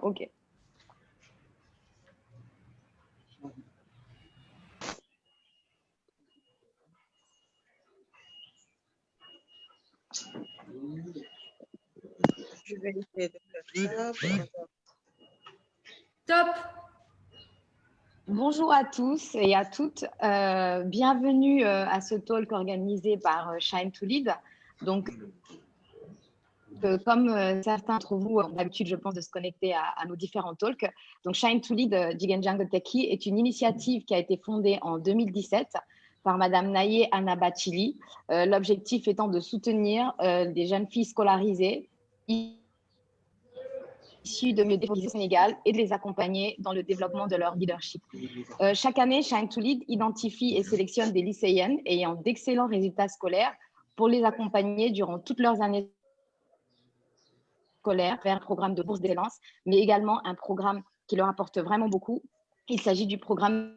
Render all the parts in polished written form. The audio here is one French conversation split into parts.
Ok. Je vais essayer de faire ça. Top. Bonjour à tous et à toutes. Bienvenue à ce talk organisé par Shine to Lead. Donc, comme certains d'entre vous ont l'habitude, je pense, de se connecter à nos différents talks, donc Shine to Lead Jigenjango Teki est une initiative qui a été fondée en 2017 par Madame Naye Anabachili. L'objectif étant de soutenir des jeunes filles scolarisées issus de milieux défavorisés au Sénégal et de les accompagner dans le développement de leur leadership. Chaque année, Shine to Lead identifie et sélectionne des lycéennes ayant d'excellents résultats scolaires pour les accompagner durant toutes leurs années scolaires vers un programme de bourse d'excellence, mais également un programme qui leur apporte vraiment beaucoup. Il s'agit du programme.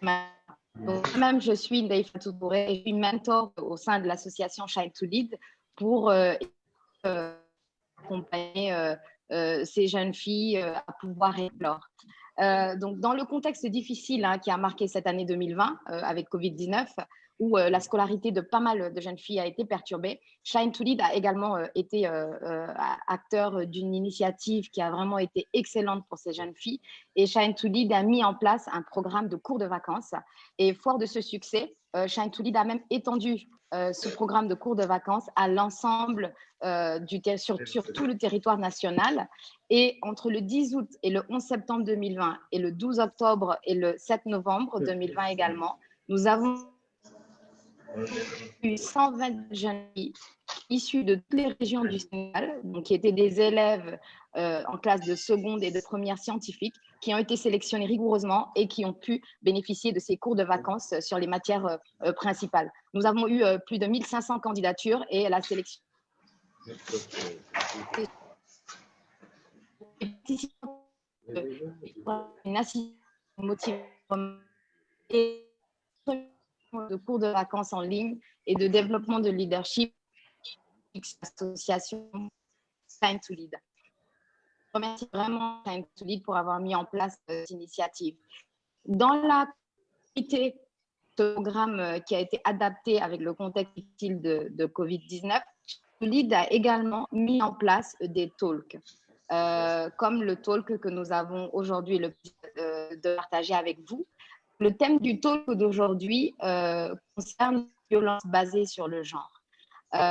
Donc, moi-même, je suis Ndeye Fatou Touré et je suis mentor au sein de l'association Shine to Lead pour accompagner ces jeunes filles à pouvoir éclore. Donc, dans le contexte difficile qui a marqué cette année 2020 avec Covid-19, où la scolarité de pas mal de jeunes filles a été perturbée, Shine to Lead a également été acteur d'une initiative qui a vraiment été excellente pour ces jeunes filles. Et Shine to Lead a mis en place un programme de cours de vacances. Et fort de ce succès, Shine to Lead a même étendu ce programme de cours de vacances à l'ensemble sur tout le territoire national. Et entre le 10 août et le 11 septembre 2020 et le 12 octobre et le 7 novembre 2020 également, nous avons eu 120 jeunes filles issus de toutes les régions du Sénégal, donc qui étaient des élèves en classe de seconde et de première scientifique, qui ont été sélectionnés rigoureusement et qui ont pu bénéficier de ces cours de vacances sur les matières principales. Nous avons eu plus de 1500 candidatures et la sélection une assistance motivation et de cours de vacances en ligne et de développement de leadership, association Shine to Lead. Je remercie vraiment Shine to Lead pour avoir mis en place cette initiative. Dans la qualité de ce programme qui a été adapté avec le contexte difficile de Covid-19, Shine to Lead a également mis en place des talks. Comme le talk que nous avons aujourd'hui le plaisir de partager avec vous. Le thème du talk d'aujourd'hui concerne la violence basée sur le genre,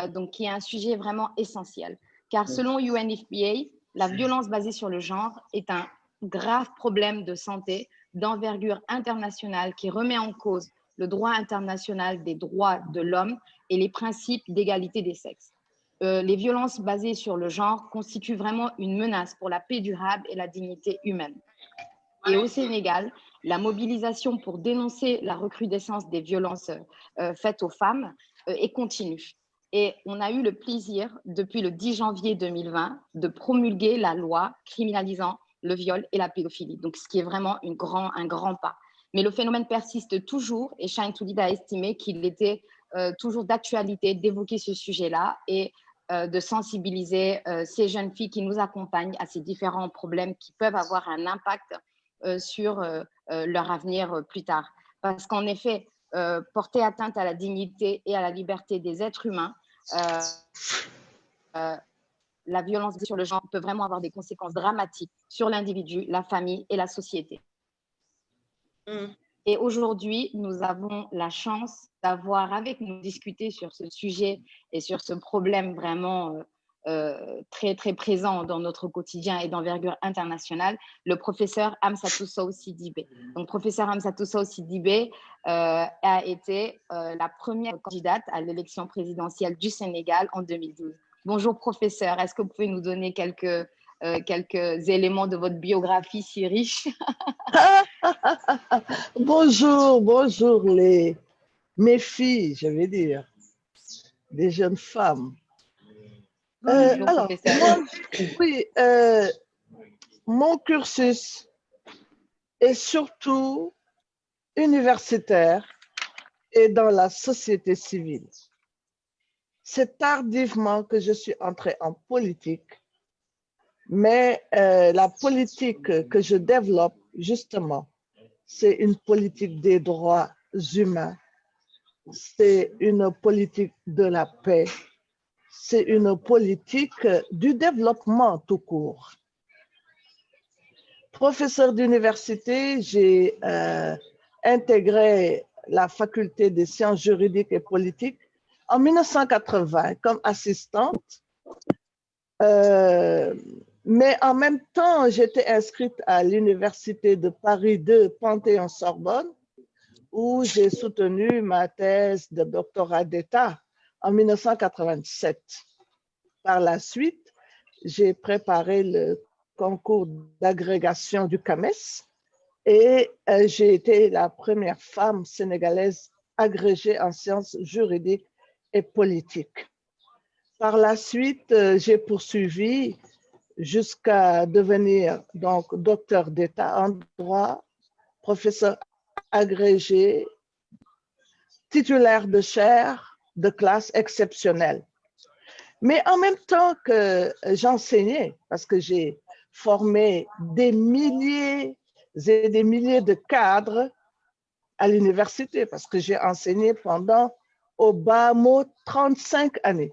donc qui est un sujet vraiment essentiel. Car selon UNFPA, la violence basée sur le genre est un grave problème de santé d'envergure internationale qui remet en cause le droit international des droits de l'homme et les principes d'égalité des sexes. Les violences basées sur le genre constituent vraiment une menace pour la paix durable et la dignité humaine. Et au Sénégal, la mobilisation pour dénoncer la recrudescence des violences faites aux femmes est continue. Et on a eu le plaisir, depuis le 10 janvier 2020, de promulguer la loi criminalisant le viol et la pédophilie. Donc, ce qui est vraiment un grand pas. Mais le phénomène persiste toujours et Shine to Lead a estimé qu'il était toujours d'actualité d'évoquer ce sujet-là et de sensibiliser ces jeunes filles qui nous accompagnent à ces différents problèmes qui peuvent avoir un impact sur leur avenir plus tard. Parce qu'en effet, porter atteinte à la dignité et à la liberté des êtres humains, la violence sur le genre peut vraiment avoir des conséquences dramatiques sur l'individu, la famille et la société. Et aujourd'hui, nous avons la chance d'avoir avec nous discuté sur ce sujet et sur ce problème vraiment très, très présent dans notre quotidien et d'envergure internationale, le professeur Amsatou Sow Sidibé. Donc, professeur Amsatou Sow Sidibé a été la première candidate à l'élection présidentielle du Sénégal en 2012. Bonjour, professeur. Est-ce que vous pouvez nous donner quelques éléments de votre biographie si riche? Bonjour mes filles, je vais dire, des jeunes femmes. Alors, professeur. oui, mon cursus est surtout universitaire et dans la société civile. C'est tardivement que je suis entrée en politique Mais la politique que je développe, justement, c'est une politique des droits humains, c'est une politique de la paix, c'est une politique du développement tout court. Professeur d'université, j'ai intégré la faculté des sciences juridiques et politiques en 1980 comme assistante. Mais en même temps, j'étais inscrite à l'université de Paris 2, Panthéon-Sorbonne, où j'ai soutenu ma thèse de doctorat d'État en 1987. Par la suite, j'ai préparé le concours d'agrégation du CAMES et j'ai été la première femme sénégalaise agrégée en sciences juridiques et politiques. Par la suite, j'ai poursuivi jusqu'à devenir donc docteur d'État en droit, professeur agrégé, titulaire de chaire de classe exceptionnelle. Mais en même temps que j'enseignais, parce que j'ai formé des milliers et des milliers de cadres à l'université, parce que j'ai enseigné pendant au bas mot 35 années.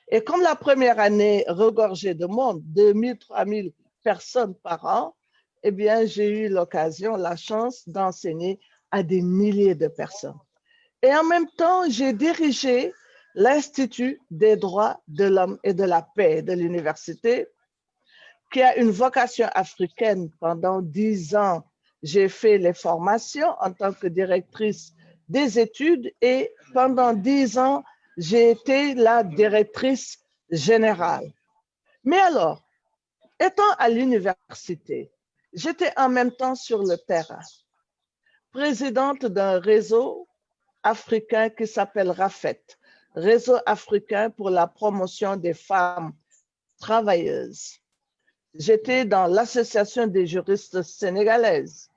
Et comme la première année regorgeait de monde, 2000, 3000 personnes par an, eh bien, j'ai eu l'occasion, la chance d'enseigner à des milliers de personnes. Et en même temps, j'ai dirigé l'Institut des droits de l'homme et de la paix de l'université, qui a une vocation africaine. Pendant 10 ans, j'ai fait les formations en tant que directrice des études et pendant 10 ans, j'ai été la directrice générale. Mais alors, étant à l'université, j'étais en même temps sur le terrain, présidente d'un réseau africain qui s'appelle RAFET, Réseau africain pour la promotion des femmes travailleuses. J'étais dans l'Association des juristes sénégalaises.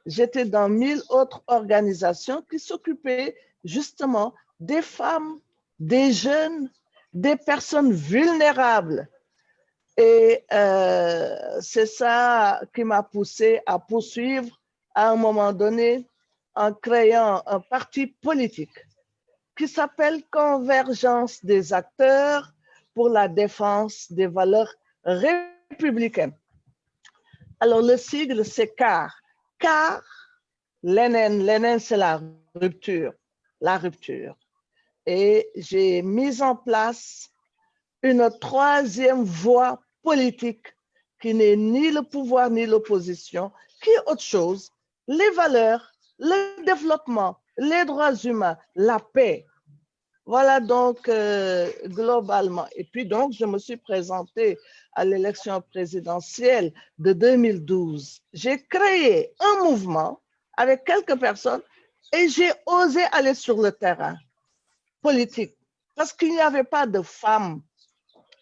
J'étais dans 1000 autres organisations qui s'occupaient justement des femmes, des jeunes, des personnes vulnérables. Et c'est ça qui m'a poussée à poursuivre à un moment donné en créant un parti politique qui s'appelle Convergence des acteurs pour la défense des valeurs républicaines. Alors le sigle c'est CAR. CAR, l'ENN c'est la rupture, la rupture. Et j'ai mis en place une troisième voie politique qui n'est ni le pouvoir ni l'opposition, qui est autre chose, les valeurs, le développement, les droits humains, la paix. Voilà donc globalement. Et puis donc, je me suis présentée à l'élection présidentielle de 2012. J'ai créé un mouvement avec quelques personnes et j'ai osé aller sur le terrain politique parce qu'il n'y avait pas de femmes.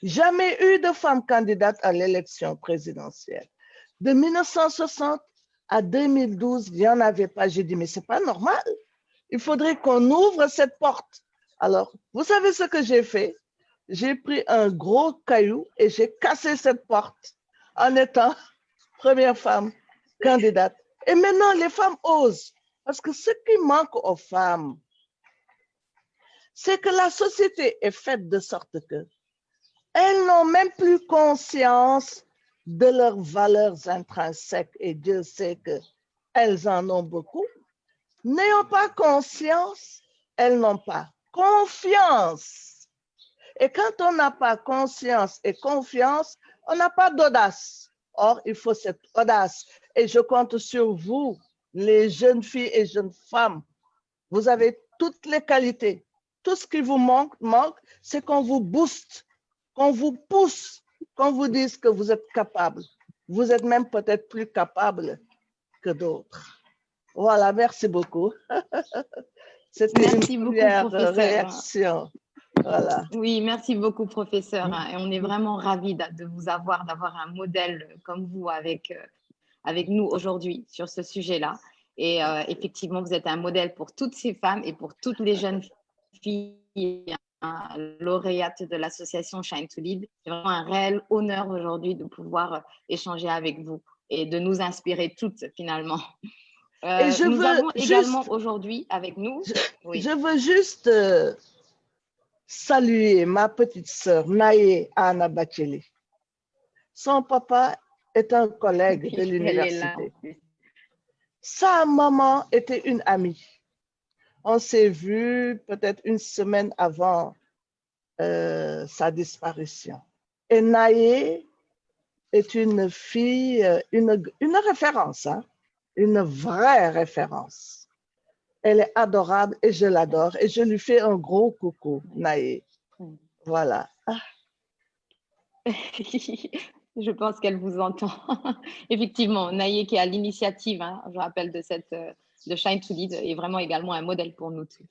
Jamais eu de femmes candidates à l'élection présidentielle. De 1960 à 2012, il n'y en avait pas. J'ai dit, mais ce n'est pas normal. Il faudrait qu'on ouvre cette porte. Alors, vous savez ce que j'ai fait? J'ai pris un gros caillou et j'ai cassé cette porte en étant première femme candidate. Et maintenant, les femmes osent. Parce que ce qui manque aux femmes, c'est que la société est faite de sorte que elles n'ont même plus conscience de leurs valeurs intrinsèques. Et Dieu sait qu'elles en ont beaucoup. N'ayant pas conscience, elles n'ont pas confiance. Et quand on n'a pas conscience et confiance, on n'a pas d'audace. Or, il faut cette audace. Et je compte sur vous, les jeunes filles et jeunes femmes. Vous avez toutes les qualités. Tout ce qui vous manque, c'est qu'on vous booste, qu'on vous pousse, qu'on vous dise que vous êtes capable. Vous êtes même peut-être plus capable que d'autres. Voilà, merci beaucoup. C'était une première réaction. Voilà. Oui, merci beaucoup, professeur. Et on est vraiment ravis de vous avoir, d'avoir un modèle comme vous avec nous aujourd'hui sur ce sujet-là. Et effectivement, vous êtes un modèle pour toutes ces femmes et pour toutes les jeunes filles lauréate de l'association Shine to Lead. C'est vraiment un réel honneur aujourd'hui de pouvoir échanger avec vous et de nous inspirer toutes finalement. Et nous avons également aujourd'hui avec nous. Je veux juste saluer ma petite sœur Naye Anna Bacheli. Son papa est un collègue de l'université. Sa maman était une amie. On s'est vu peut-être une semaine avant sa disparition. Et Naye est une fille, une référence, hein? Une vraie référence. Elle est adorable et je l'adore. Et je lui fais un gros coucou, Naye. Voilà. Je pense qu'elle vous entend. Effectivement, Naye qui est à l'initiative, hein, je rappelle, de Shine to Lead, est vraiment également un modèle pour nous tous.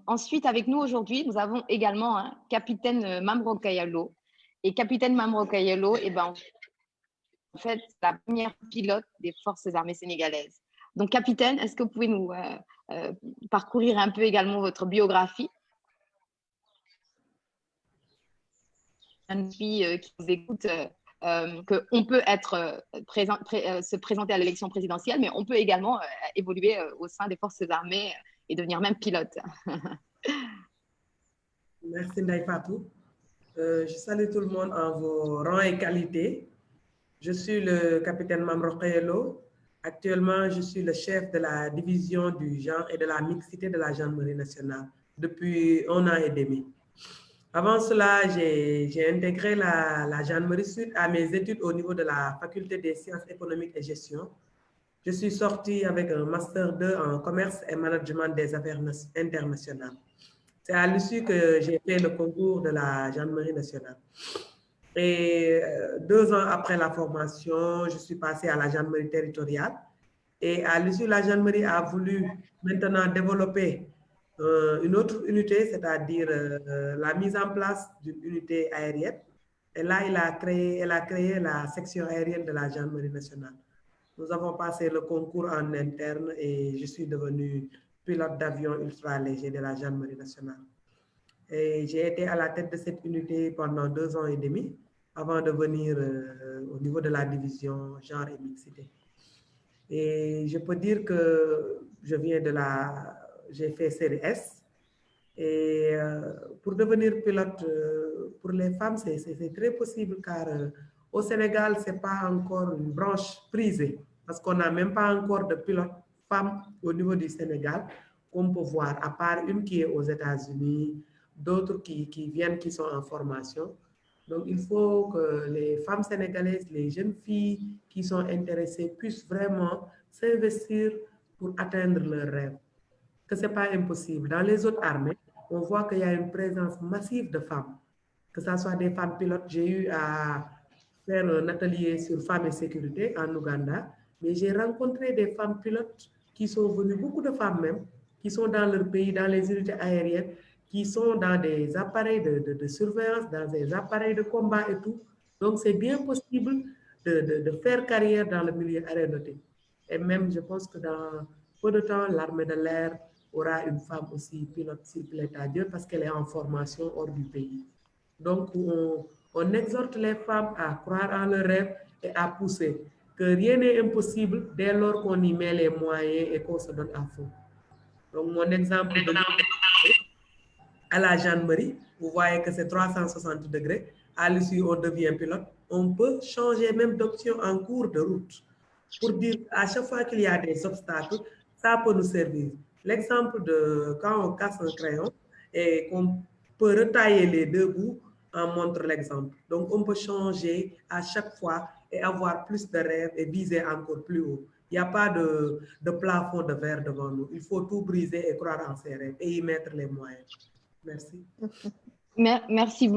Ensuite, avec nous aujourd'hui, nous avons également capitaine Mamro Kayalo. Et capitaine Mamro Kayalo, en fait, la première pilote des forces armées sénégalaises. Donc, capitaine, est-ce que vous pouvez nous parcourir un peu également votre biographie? Qui vous écoute, qu'on peut se présenter à l'élection présidentielle, mais on peut également évoluer au sein des forces armées et devenir même pilote. Merci Ndaye Fatou. Je salue tout le monde en vos rangs et qualités. Je suis le capitaine Mamro Kayalo. Actuellement, je suis le chef de la division du genre et de la mixité de la gendarmerie nationale depuis 1 an et demi. Avant cela, j'ai intégré la gendarmerie suite à mes études au niveau de la faculté des sciences économiques et gestion. Je suis sortie avec un master 2 en commerce et management des affaires internationales. C'est à l'issue que j'ai fait le concours de la gendarmerie nationale. Et 2 ans après la formation, je suis passée à la gendarmerie territoriale. Et à l'issue, la gendarmerie a voulu maintenant développer une autre unité, c'est-à-dire la mise en place d'une unité aérienne. Et là, elle a créé la section aérienne de la gendarmerie nationale. Nous avons passé le concours en interne et je suis devenue pilote d'avion ultra léger de la gendarmerie nationale. Et j'ai été à la tête de cette unité pendant 2 ans et demi avant de venir au niveau de la division genre et mixité. Et je peux dire que je viens j'ai fait série S. Et pour devenir pilote, pour les femmes, c'est très possible car au Sénégal, ce n'est pas encore une branche prisée parce qu'on n'a même pas encore de pilote femme au niveau du Sénégal qu'on peut voir, à part une qui est aux États-Unis, d'autres qui viennent, qui sont en formation. Donc, il faut que les femmes sénégalaises, les jeunes filles qui sont intéressées puissent vraiment s'investir pour atteindre leurs rêves. Que ce n'est pas impossible. Dans les autres armées, on voit qu'il y a une présence massive de femmes, que ce soit des femmes pilotes. J'ai eu à faire un atelier sur femmes et sécurité en Ouganda, mais j'ai rencontré des femmes pilotes qui sont venues, beaucoup de femmes même, qui sont dans leur pays, dans les unités aériennes, qui sont dans des appareils de surveillance, dans des appareils de combat et tout. Donc, c'est bien possible de faire carrière dans le milieu aéronautique. Et même, je pense que dans peu de temps, l'armée de l'air aura une femme aussi pilote, s'il plaît à Dieu, parce qu'elle est en formation hors du pays. Donc, on exhorte les femmes à croire en leurs rêves et à pousser, que rien n'est impossible dès lors qu'on y met les moyens et qu'on se donne à fond. Donc, mon exemple à la gendarmerie, vous voyez que c'est 360 degrés. À l'issue, on devient pilote. On peut changer même d'option en cours de route pour dire à chaque fois qu'il y a des obstacles, ça peut nous servir. L'exemple de quand on casse un crayon et qu'on peut retailler les 2 bouts en montre l'exemple. Donc, on peut changer à chaque fois et avoir plus de rêves et viser encore plus haut. Il n'y a pas de plafond de verre devant nous. Il faut tout briser et croire en ses rêves et y mettre les moyens. Merci. Merci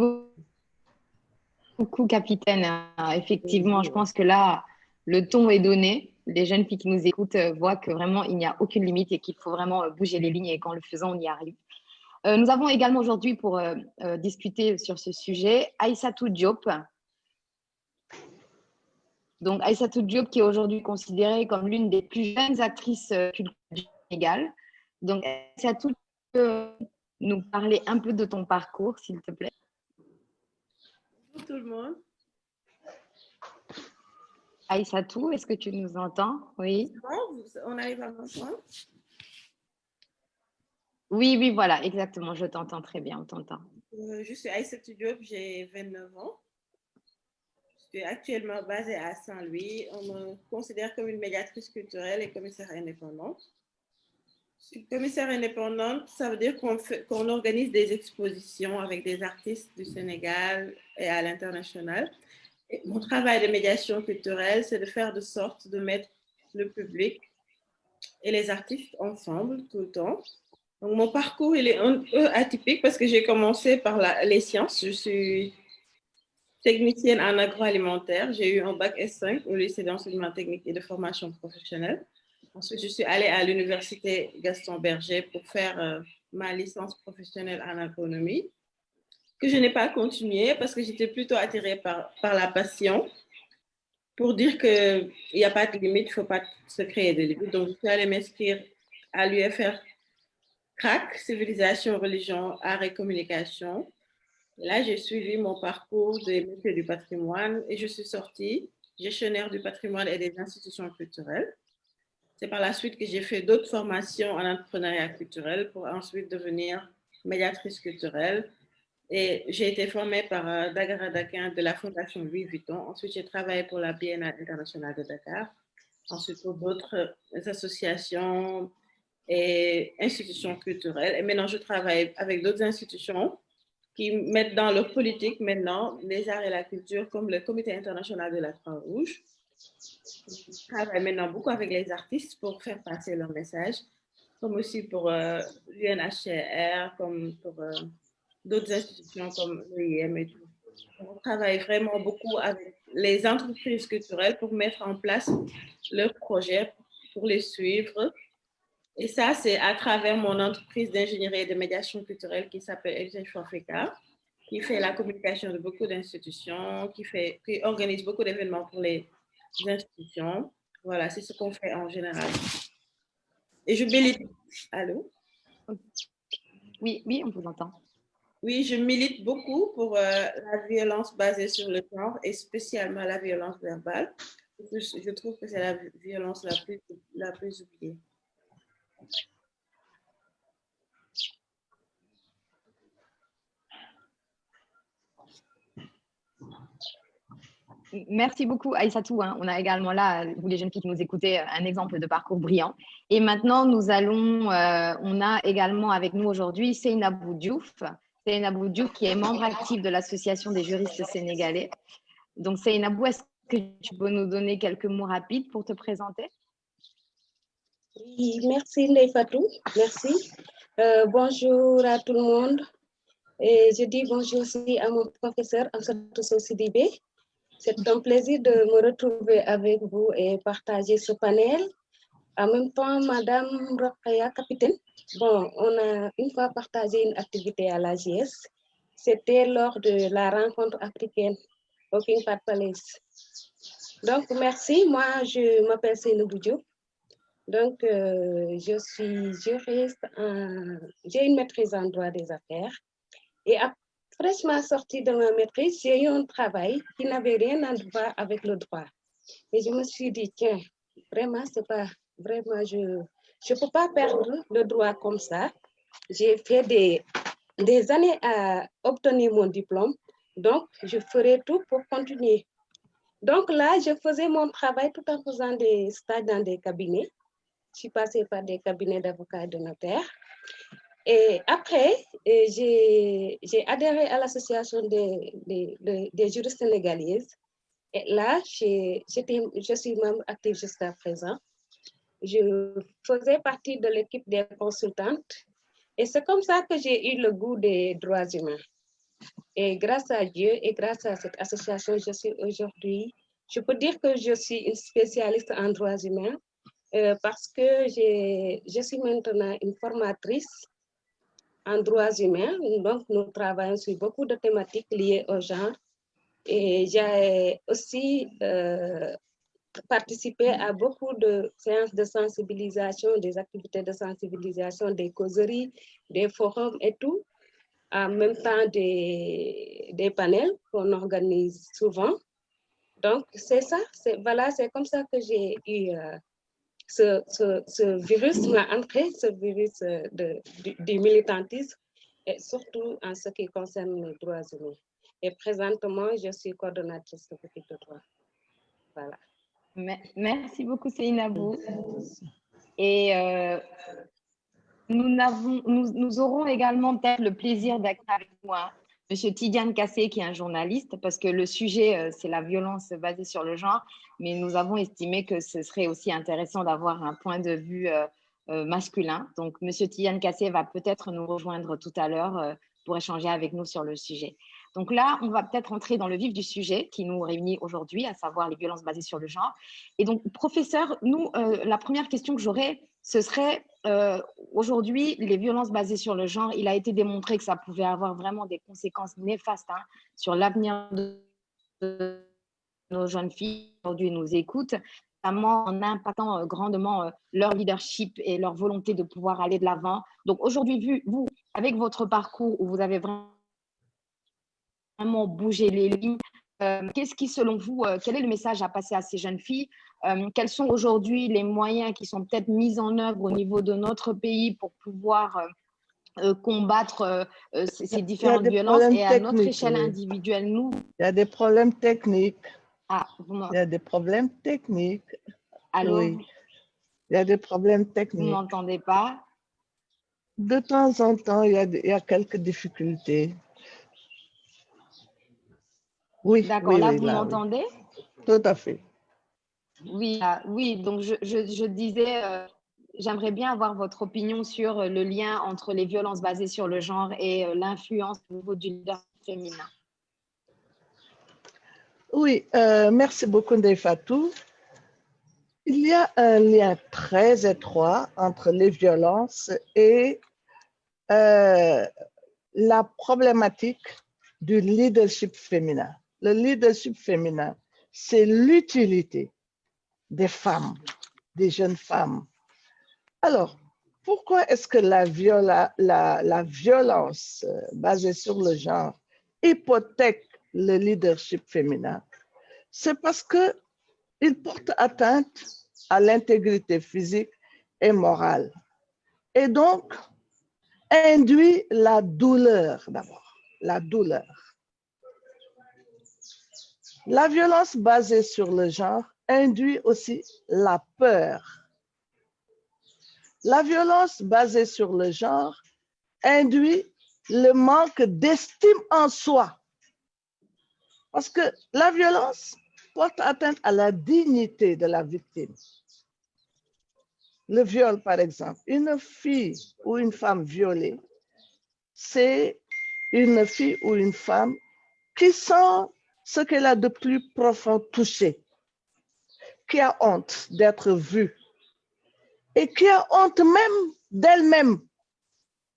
beaucoup, capitaine. Effectivement, je pense que là, le ton est donné. Les jeunes filles qui nous écoutent voient que vraiment, il n'y a aucune limite et qu'il faut vraiment bouger les lignes et qu'en le faisant, on y arrive. Nous avons également aujourd'hui, pour discuter sur ce sujet, Aïssatou Diop. Donc, Aïssatou Diop, qui est aujourd'hui considérée comme l'une des plus jeunes actrices culturelles du Sénégal. Donc, Aïssatou, nous parler un peu de ton parcours, s'il te plaît? Bonjour tout le monde. Aïssatou, est-ce que tu nous entends? Oui. Bon, on arrive à m'entendre? Oui, oui, voilà, exactement. Je t'entends très bien, on t'entend. Je suis Aïssatou Diop, j'ai 29 ans. Je suis actuellement basée à Saint-Louis. On me considère comme une médiatrice culturelle et commissaire indépendante. Je suis commissaire indépendante, ça veut dire qu'on organise des expositions avec des artistes du Sénégal et à l'international. Mon travail de médiation culturelle, c'est de faire de sorte de mettre le public et les artistes ensemble tout le temps. Donc, mon parcours, il est un peu atypique parce que j'ai commencé par les sciences. Je suis technicienne en agroalimentaire. J'ai eu un bac S5 au lycée d'enseignement technique et de formation professionnelle. Ensuite, je suis allée à l'université Gaston Berger pour faire ma licence professionnelle en agronomie, que je n'ai pas continuée parce que j'étais plutôt attirée par la passion, pour dire qu'il n'y a pas de limite, il ne faut pas se créer de limites. Donc, je suis allée m'inscrire à l'UFR CRAC, Civilisation, Religion, Art et Communication. Et là, j'ai suivi mon parcours des métiers du patrimoine et je suis sortie gestionnaire du patrimoine et des institutions culturelles. C'est par la suite que j'ai fait d'autres formations en entrepreneuriat culturel pour ensuite devenir médiatrice culturelle. Et j'ai été formée par Dagara Dakin de la Fondation Louis Vuitton. Ensuite, j'ai travaillé pour la Biennale internationale de Dakar. Ensuite, pour d'autres associations et institutions culturelles. Et maintenant, je travaille avec d'autres institutions qui mettent dans leur politique maintenant les arts et la culture, comme le Comité international de la Croix-Rouge. Je travaille maintenant beaucoup avec les artistes pour faire passer leur message, comme aussi pour l'UNHCR, comme pour d'autres institutions comme l'OIM et tout. On travaille vraiment beaucoup avec les entreprises culturelles pour mettre en place leurs projets, pour les suivre. Et ça, c'est à travers mon entreprise d'ingénierie et de médiation culturelle qui s'appelle Exchange Africa, qui fait la communication de beaucoup d'institutions, qui organise beaucoup d'événements pour les institutions. Voilà, c'est ce qu'on fait en général. Et je milite. Allô? Oui, oui, on vous entend. Oui, je milite beaucoup pour la violence basée sur le genre et spécialement la violence verbale. Je trouve que c'est la violence la plus oubliée. Merci beaucoup, Aïssatou. On a également là, vous les jeunes filles qui nous écoutez, un exemple de parcours brillant. Et maintenant, on a également avec nous aujourd'hui Seynabou Diouf. Seynabou Diouf qui est membre actif de l'Association des juristes sénégalais. Donc, Seynabou, est-ce que tu peux nous donner quelques mots rapides pour te présenter? Oui, merci Neifatou, merci. Bonjour à tout le monde. Et je dis bonjour aussi à mon professeur Amsatou Sidibé. C'est un plaisir de me retrouver avec vous et partager ce panel. En même temps, Madame Rokhaya, capitaine, bon, on a une fois partagé une activité à l'AGS. C'était lors de la rencontre africaine au King Fahd Palace. Donc, merci. Moi, je m'appelle Seynabou Diouf. Donc, je suis juriste, j'ai une maîtrise en droit des affaires. Et fraîchement sortie de ma maîtrise, j'ai eu un travail qui n'avait rien à voir avec le droit. Et je me suis dit, tiens, vraiment, c'est pas vraiment, je ne peux pas perdre le droit comme ça. J'ai fait des années à obtenir mon diplôme, donc je ferai tout pour continuer. Donc là, je faisais mon travail tout en faisant des stages dans des cabinets. Je suis passée par des cabinets d'avocats et de notaires. Et après, j'ai adhéré à l'association des juristes sénégalaises. Et là, je suis membre actif jusqu'à présent. Je faisais partie de l'équipe des consultantes. Et c'est comme ça que j'ai eu le goût des droits humains. Et grâce à Dieu et grâce à cette association, je suis aujourd'hui, je peux dire que je suis une spécialiste en droits humains parce que je suis maintenant une formatrice en droits humains. Donc, nous travaillons sur beaucoup de thématiques liées au genre. Et j'ai aussi participé à beaucoup de séances de sensibilisation, des activités de sensibilisation, des causeries, des forums et tout. En même temps, des panels qu'on organise souvent. Donc, c'est ça. Voilà, c'est comme ça que j'ai eu ce virus m'a entré, ce virus du militantisme, et surtout en ce qui concerne les droits humains. Et présentement, je suis coordonnatrice de Petite Droit. Voilà. Merci beaucoup, Seynabou. Et nous aurons également peut-être le plaisir d'être avec moi, M. Tidiane Kassé, qui est un journaliste, parce que le sujet, c'est la violence basée sur le genre, mais nous avons estimé que ce serait aussi intéressant d'avoir un point de vue masculin. Donc, M. Tidiane Kassé va peut-être nous rejoindre tout à l'heure pour échanger avec nous sur le sujet. Donc là, on va peut-être entrer dans le vif du sujet qui nous réunit aujourd'hui, à savoir les violences basées sur le genre. Et donc, professeur, nous, la première question que j'aurais, ce serait aujourd'hui, les violences basées sur le genre, il a été démontré que ça pouvait avoir vraiment des conséquences néfastes sur l'avenir de nos jeunes filles qui aujourd'hui nous écoutent, notamment en impactant grandement leur leadership et leur volonté de pouvoir aller de l'avant. Donc aujourd'hui, vous, avec votre parcours où vous avez vraiment bougé les lignes, qu'est-ce qui, selon vous, quel est le message à passer à ces jeunes filles? Quels sont aujourd'hui les moyens qui sont peut-être mis en œuvre au niveau de notre pays pour pouvoir combattre ces différentes violences et à notre échelle individuelle, nous? Il y a des problèmes techniques. Ah, il y a des problèmes techniques. Allô? Oui. Il y a des problèmes techniques. Vous ne m'entendez pas? De temps en temps, il y a quelques difficultés. Oui, d'accord, oui, là, oui, vous m'entendez? Oui. Tout à fait. Oui, oui, donc je disais, j'aimerais bien avoir votre opinion sur le lien entre les violences basées sur le genre et l'influence au niveau du leadership féminin. Oui, merci beaucoup, Ndeye Fatou. Il y a un lien très étroit entre les violences et la problématique du leadership féminin. Le leadership féminin, c'est l'utilité des femmes, des jeunes femmes. Alors, pourquoi est-ce que la violence basée sur le genre hypothèque le leadership féminin? C'est parce qu'il porte atteinte à l'intégrité physique et morale. Et donc, induit la douleur d'abord, la douleur. La violence basée sur le genre induit aussi la peur. La violence basée sur le genre induit le manque d'estime en soi. Parce que la violence porte atteinte à la dignité de la victime. Le viol, par exemple, une fille ou une femme violée, c'est une fille ou une femme qui sent ce qu'elle a de plus profond touché, qui a honte d'être vue et qui a honte même d'elle-même.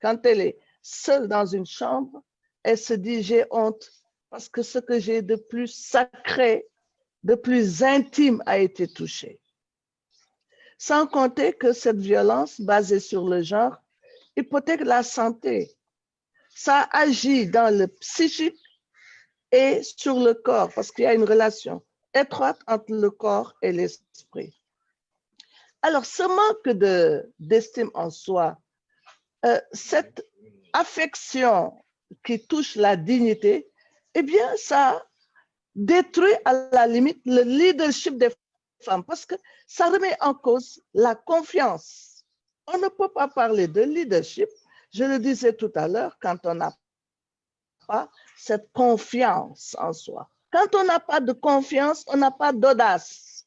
Quand elle est seule dans une chambre, elle se dit « j'ai honte parce que ce que j'ai de plus sacré, de plus intime a été touché ». Sans compter que cette violence basée sur le genre hypothèque la santé. Ça agit dans le psychique et sur le corps, parce qu'il y a une relation étroite entre le corps et l'esprit. Alors, ce manque d'estime en soi, cette affection qui touche la dignité, eh bien, ça détruit à la limite le leadership des femmes, parce que ça remet en cause la confiance. On ne peut pas parler de leadership, je le disais tout à l'heure, quand on n'a pas cette confiance en soi. Quand on n'a pas de confiance, on n'a pas d'audace.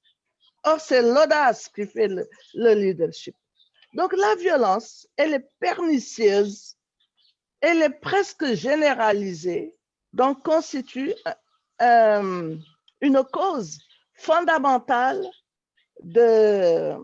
Or, c'est l'audace qui fait le leadership. Donc, la violence, elle est pernicieuse, elle est presque généralisée, donc constitue une cause fondamentale de,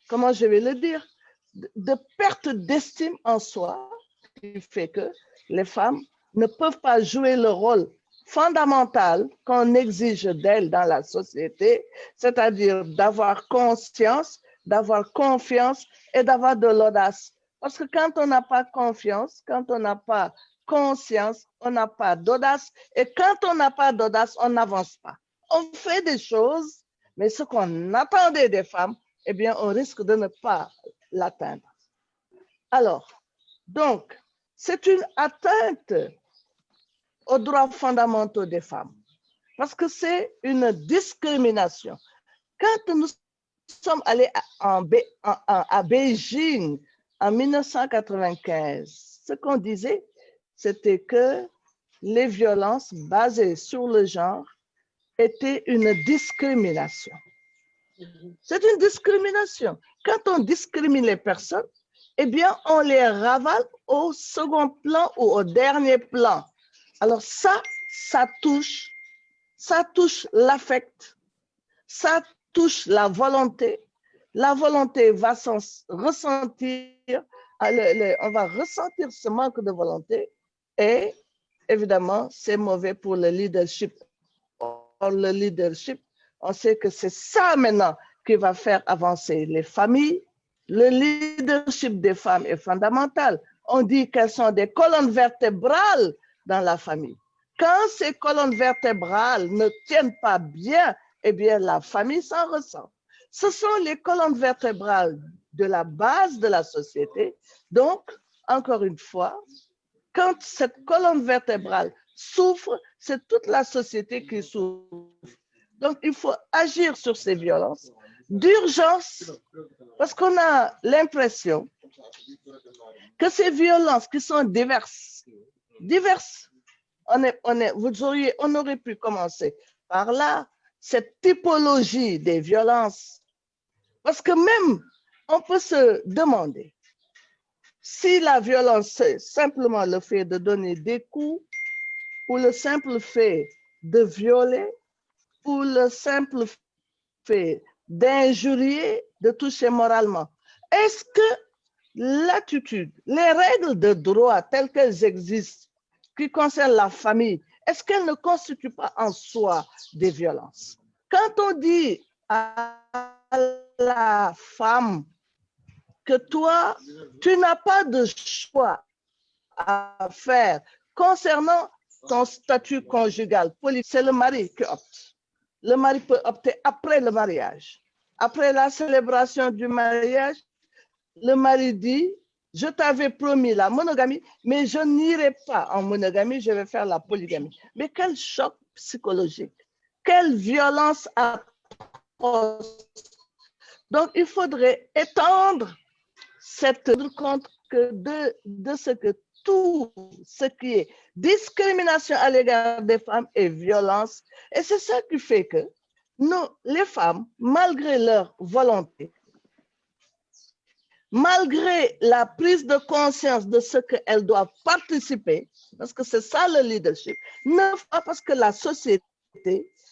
comment je vais le dire, de perte d'estime en soi, qui fait que les femmes ne peuvent pas jouer le rôle fondamentales qu'on exige d'elles dans la société, c'est-à-dire d'avoir conscience, d'avoir confiance et d'avoir de l'audace. Parce que quand on n'a pas confiance, quand on n'a pas conscience, on n'a pas d'audace. Et quand on n'a pas d'audace, on n'avance pas. On fait des choses, mais ce qu'on attendait des femmes, eh bien, on risque de ne pas l'atteindre. Alors, donc, c'est une atteinte aux droits fondamentaux des femmes, parce que c'est une discrimination. Quand nous sommes allés à Beijing en 1995, ce qu'on disait, c'était que les violences basées sur le genre étaient une discrimination. C'est une discrimination. Quand on discrimine les personnes, eh bien, on les ravale au second plan ou au dernier plan. Alors ça touche l'affect, ça touche la volonté. La volonté va ressentir, on va ressentir ce manque de volonté et évidemment, c'est mauvais pour le leadership. Or, le leadership, on sait que c'est ça maintenant qui va faire avancer les familles. Le leadership des femmes est fondamental. On dit qu'elles sont des colonnes vertébrales dans la famille. Quand ces colonnes vertébrales ne tiennent pas bien, eh bien, la famille s'en ressent. Ce sont les colonnes vertébrales de la base de la société. Donc, encore une fois, quand cette colonne vertébrale souffre, c'est toute la société qui souffre. Donc, il faut agir sur ces violences d'urgence, parce qu'on a l'impression que ces violences qui sont diverses, on aurait pu commencer par là, cette typologie des violences, parce que même, on peut se demander si la violence, c'est simplement le fait de donner des coups, ou le simple fait de violer, ou le simple fait d'injurier, de toucher moralement. Est-ce que l'attitude, les règles de droit telles qu'elles existent, qui concernent la famille, est-ce qu'elles ne constituent pas en soi des violences? Quand on dit à la femme que toi, tu n'as pas de choix à faire concernant ton statut conjugal, c'est le mari qui opte. Le mari peut opter après le mariage. Après la célébration du mariage, le mari dit, je t'avais promis la monogamie, mais je n'irai pas en monogamie, je vais faire la polygamie. Mais quel choc psychologique, quelle violence atroce. Donc, il faudrait étendre cette compte de ce que tout ce qui est discrimination à l'égard des femmes est violence. Et c'est ça qui fait que nous, les femmes, malgré leur volonté, malgré la prise de conscience de ce qu'elles doivent participer, parce que c'est ça le leadership, ne pas parce que la société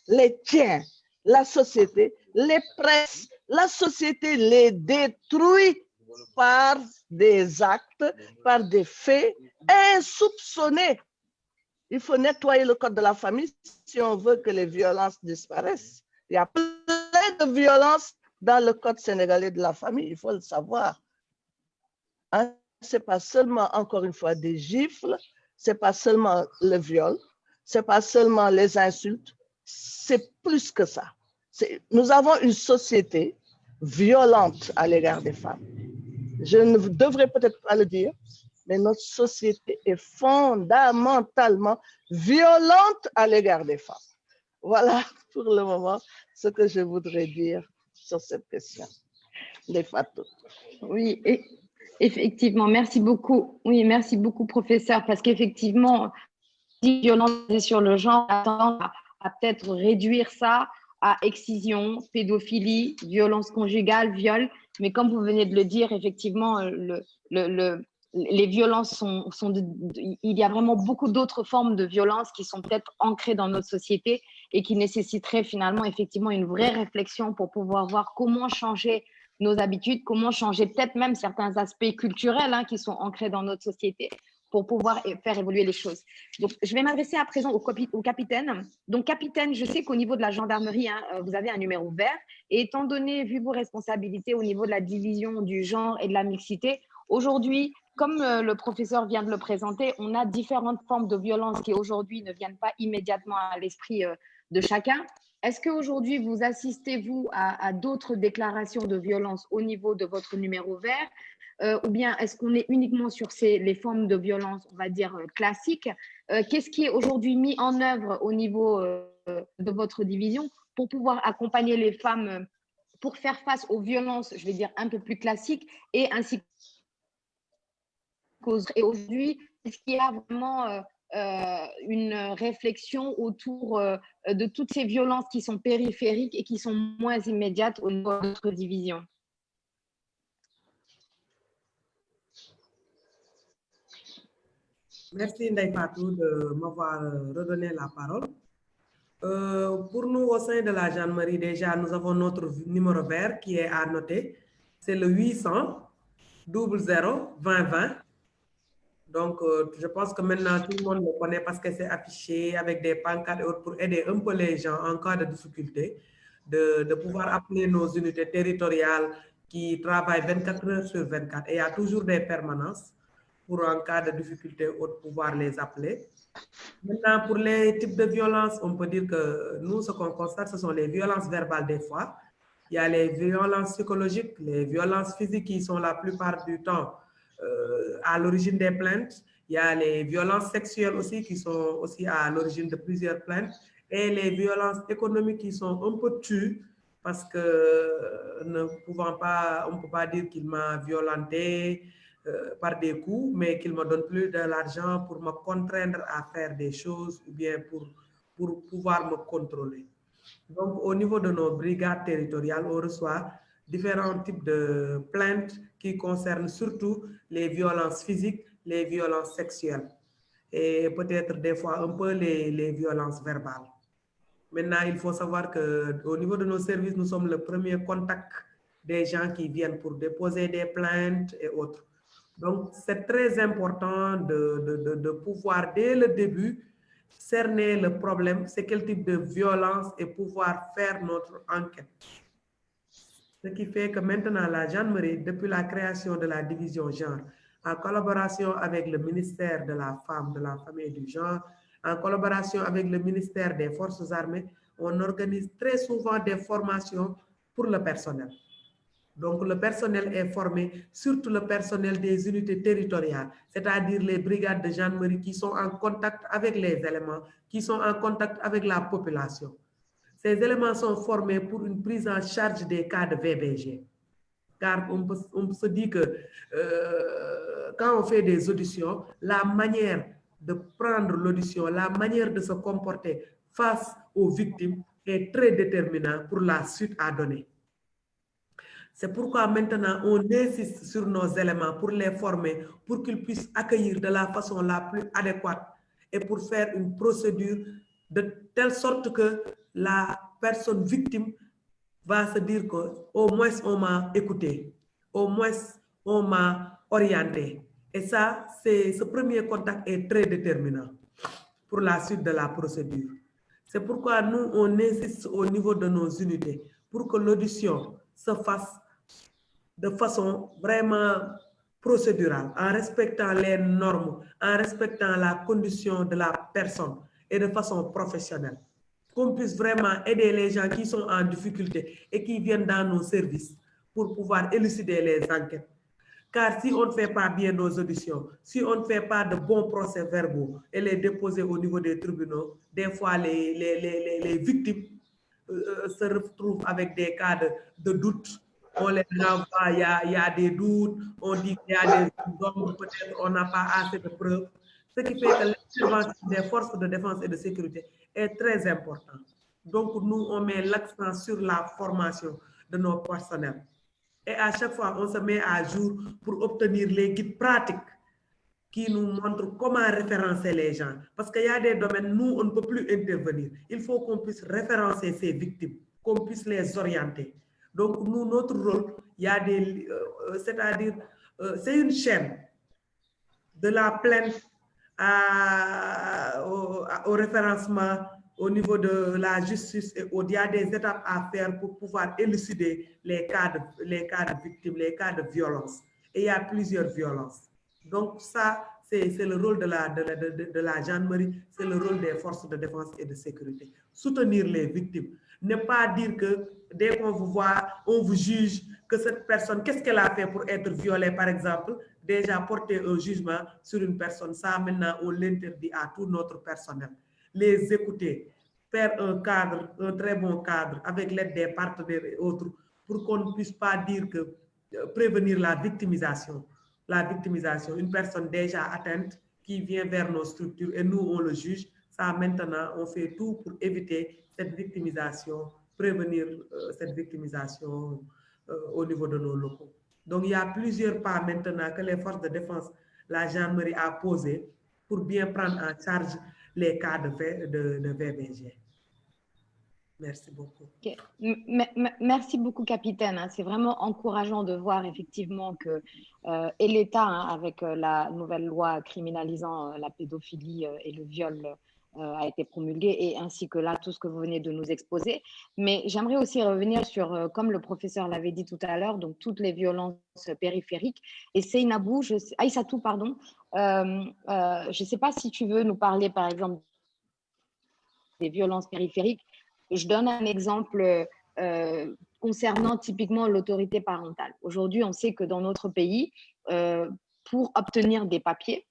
les tient, la société les presse, la société les détruit par des actes, par des faits insoupçonnés. Il faut nettoyer le code de la famille si on veut que les violences disparaissent. Il y a plein de violences dans le code sénégalais de la famille, il faut le savoir. Hein? Ce n'est pas seulement, encore une fois, des gifles, ce n'est pas seulement le viol, ce n'est pas seulement les insultes, c'est plus que ça. Nous avons une société violente à l'égard des femmes. Je ne devrais peut-être pas le dire, mais notre société est fondamentalement violente à l'égard des femmes. Voilà pour le moment ce que je voudrais dire sur cette question. Les Fatou. Oui, et effectivement, merci beaucoup. Oui, merci beaucoup, professeur, parce qu'effectivement, violence sur le genre, on a tendance à peut-être réduire ça à excision, pédophilie, violence conjugale, viol. Mais comme vous venez de le dire, effectivement, les violences il y a vraiment beaucoup d'autres formes de violences qui sont peut-être ancrées dans notre société et qui nécessiteraient finalement effectivement une vraie réflexion pour pouvoir voir comment changer nos habitudes, comment changer peut-être même certains aspects culturels qui sont ancrés dans notre société pour pouvoir faire évoluer les choses. Donc, je vais m'adresser à présent au capitaine. Donc, capitaine, je sais qu'au niveau de la gendarmerie, vous avez un numéro vert. Et étant donné, vu vos responsabilités au niveau de la division du genre et de la mixité, aujourd'hui, comme le professeur vient de le présenter, on a différentes formes de violence qui aujourd'hui ne viennent pas immédiatement à l'esprit de chacun. Est-ce qu'aujourd'hui, vous assistez, vous, à d'autres déclarations de violence au niveau de votre numéro vert ou bien est-ce qu'on est uniquement sur les formes de violence, on va dire, classiques? Qu'est-ce qui est aujourd'hui mis en œuvre au niveau de votre division pour pouvoir accompagner les femmes pour faire face aux violences, je vais dire, un peu plus classiques et ainsi qu'aux... Et aujourd'hui, est-ce qu'il y a vraiment une réflexion autour de toutes ces violences qui sont périphériques et qui sont moins immédiates au niveau de notre division? Merci Ndeye Fatou de m'avoir redonné la parole. Pour nous, au sein de la gendarmerie, déjà, nous avons notre numéro vert qui est à noter. C'est le 800 00 20 20. Donc, je pense que maintenant, tout le monde le connaît parce que c'est affiché avec des pancartes et autres pour aider un peu les gens en cas de difficulté, de pouvoir appeler nos unités territoriales qui travaillent 24 heures sur 24. Et il y a toujours des permanences pour en cas de difficulté ou de pouvoir les appeler. Maintenant, pour les types de violences, on peut dire que nous, ce qu'on constate, ce sont les violences verbales des fois. Il y a les violences psychologiques, les violences physiques qui sont la plupart du temps à l'origine des plaintes. Il y a les violences sexuelles aussi qui sont aussi à l'origine de plusieurs plaintes. Et les violences économiques qui sont un peu tues parce que on ne peut pas dire qu'il m'a violenté par des coups, mais qu'il me donne plus de l'argent pour me contraindre à faire des choses ou bien pour pouvoir me contrôler. Donc, au niveau de nos brigades territoriales, on reçoit différents types de plaintes qui concernent surtout les violences physiques, les violences sexuelles et peut-être des fois un peu les violences verbales. Maintenant, il faut savoir qu'au niveau de nos services, nous sommes le premier contact des gens qui viennent pour déposer des plaintes et autres. Donc, c'est très important de pouvoir, dès le début, cerner le problème, c'est quel type de violence et pouvoir faire notre enquête. Ce qui fait que maintenant, la gendarmerie, depuis la création de la division genre, en collaboration avec le ministère de la Femme, de la Famille et du Genre, en collaboration avec le ministère des Forces armées, on organise très souvent des formations pour le personnel. Donc, le personnel est formé, surtout le personnel des unités territoriales, c'est-à-dire les brigades de gendarmerie qui sont en contact avec les éléments, qui sont en contact avec la population. Ces éléments sont formés pour une prise en charge des cas de VBG. Car on se dit que quand on fait des auditions, la manière de prendre l'audition, la manière de se comporter face aux victimes est très déterminante pour la suite à donner. C'est pourquoi maintenant on insiste sur nos éléments pour les former, pour qu'ils puissent accueillir de la façon la plus adéquate et pour faire une procédure de telle sorte que la personne victime va se dire qu'au moins on m'a écouté, au moins on m'a orienté. Et ça, ce premier contact est très déterminant pour la suite de la procédure. C'est pourquoi nous, on insiste au niveau de nos unités pour que l'audition se fasse de façon vraiment procédurale, en respectant les normes, en respectant la condition de la personne et de façon professionnelle. Qu'on puisse vraiment aider les gens qui sont en difficulté et qui viennent dans nos services pour pouvoir élucider les enquêtes. Car si on ne fait pas bien nos auditions, si on ne fait pas de bons procès-verbaux et les déposer au niveau des tribunaux, des fois les victimes se retrouvent avec des cas de doute. On les renvoie, il y a des doutes, on dit qu'il y a des ombres, peut-être on n'a pas assez de preuves. Ce qui fait que l'intervention des forces de défense et de sécurité est très importante. Donc, nous, on met l'accent sur la formation de nos personnels. Et à chaque fois, on se met à jour pour obtenir les guides pratiques qui nous montrent comment référencer les gens. Parce qu'il y a des domaines, nous, on ne peut plus intervenir. Il faut qu'on puisse référencer ces victimes, qu'on puisse les orienter. Donc, nous, notre rôle, il y a des... c'est-à-dire, c'est une chaîne. de la plainte au référencement au niveau de la justice, et il y a des étapes à faire pour pouvoir élucider les cas de victimes, les cas de violence. Et il y a plusieurs violences. Donc ça, c'est le rôle de la gendarmerie, c'est le rôle des forces de défense et de sécurité. Soutenir les victimes. Ne pas dire que dès qu'on vous voit, on vous juge, que cette personne, qu'est-ce qu'elle a fait pour être violée, par exemple, déjà porter un jugement sur une personne, ça maintenant on l'interdit à tout notre personnel. Les écouter, faire un cadre, un très bon cadre avec l'aide des partenaires et autres pour qu'on ne puisse pas dire que prévenir la victimisation. Une personne déjà atteinte qui vient vers nos structures et nous on le juge, ça maintenant on fait tout pour éviter cette victimisation, prévenir cette victimisation au niveau de nos locaux. Donc il y a plusieurs pas maintenant que les forces de défense, la gendarmerie a posé pour bien prendre en charge les cas de VBG. Merci beaucoup. Okay. Merci beaucoup, capitaine. C'est vraiment encourageant de voir effectivement que et l'État, avec la nouvelle loi criminalisant la pédophilie et le viol, a été promulguée, et ainsi que là, tout ce que vous venez de nous exposer. Mais j'aimerais aussi revenir sur, comme le professeur l'avait dit tout à l'heure, donc toutes les violences périphériques. Et Seynabou, Aïssatou, pardon, je ne sais pas si tu veux nous parler, par exemple, des violences périphériques. Je donne un exemple concernant typiquement l'autorité parentale. Aujourd'hui, on sait que dans notre pays, pour obtenir des papiers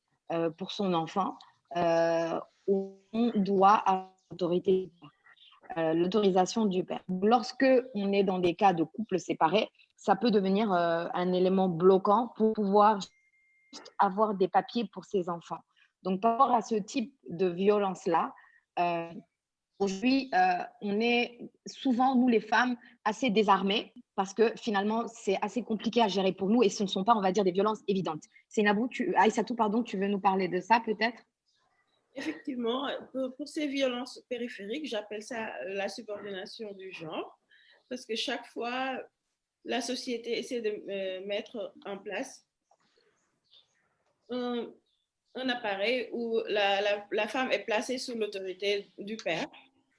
pour son enfant, on doit avoir l'autorisation du père. Lorsque on est dans des cas de couples séparés, ça peut devenir un élément bloquant pour pouvoir avoir des papiers pour ses enfants. Donc, par rapport à ce type de violence-là, aujourd'hui, on est souvent, nous les femmes, assez désarmées parce que finalement, c'est assez compliqué à gérer pour nous et ce ne sont pas, on va dire, des violences évidentes. Seynabou, Aïssatou, pardon, tu veux nous parler de ça peut-être? Effectivement, pour ces violences périphériques, j'appelle ça la subordination du genre, parce que chaque fois, la société essaie de mettre en place un appareil où la femme est placée sous l'autorité du père,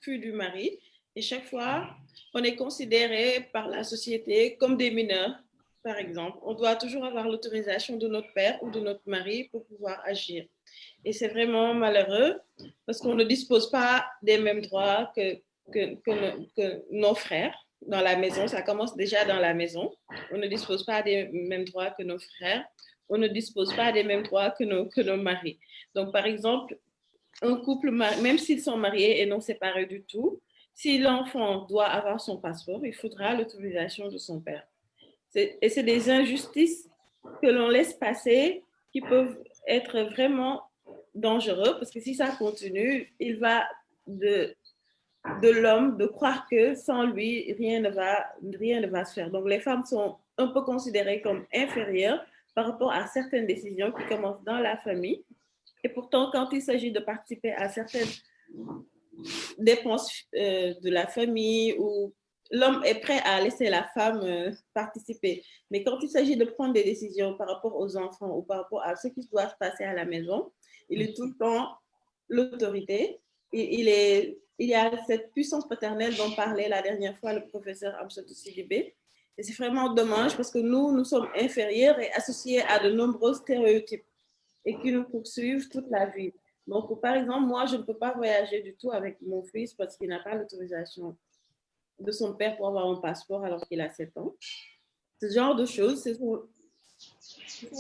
puis du mari, et chaque fois, on est considéré par la société comme des mineurs, par exemple. On doit toujours avoir l'autorisation de notre père ou de notre mari pour pouvoir agir. Et c'est vraiment malheureux parce qu'on ne dispose pas des mêmes droits que nos frères dans la maison. Ça commence déjà dans la maison. On ne dispose pas des mêmes droits que nos frères. On ne dispose pas des mêmes droits que nos maris. Donc, par exemple, un couple, même s'ils sont mariés et non séparés du tout, si l'enfant doit avoir son passeport, il faudra l'autorisation de son père. Et c'est des injustices que l'on laisse passer qui peuvent être vraiment dangereux parce que si ça continue, il va de l'homme de croire que sans lui, rien ne va se faire. Donc, les femmes sont un peu considérées comme inférieures par rapport à certaines décisions qui commencent dans la famille. Et pourtant, quand il s'agit de participer à certaines dépenses de la famille, où l'homme est prêt à laisser la femme participer. Mais quand il s'agit de prendre des décisions par rapport aux enfants ou par rapport à ce qui doit se passer à la maison, il est tout le temps l'autorité. Il y a cette puissance paternelle dont parlait la dernière fois le professeur Amsatou Sidibé. Et c'est vraiment dommage parce que nous sommes inférieurs et associés à de nombreux stéréotypes et qui nous poursuivent toute la vie. Donc, par exemple, moi, je ne peux pas voyager du tout avec mon fils parce qu'il n'a pas l'autorisation de son père pour avoir un passeport alors qu'il a 7 ans. Ce genre de choses, ce sont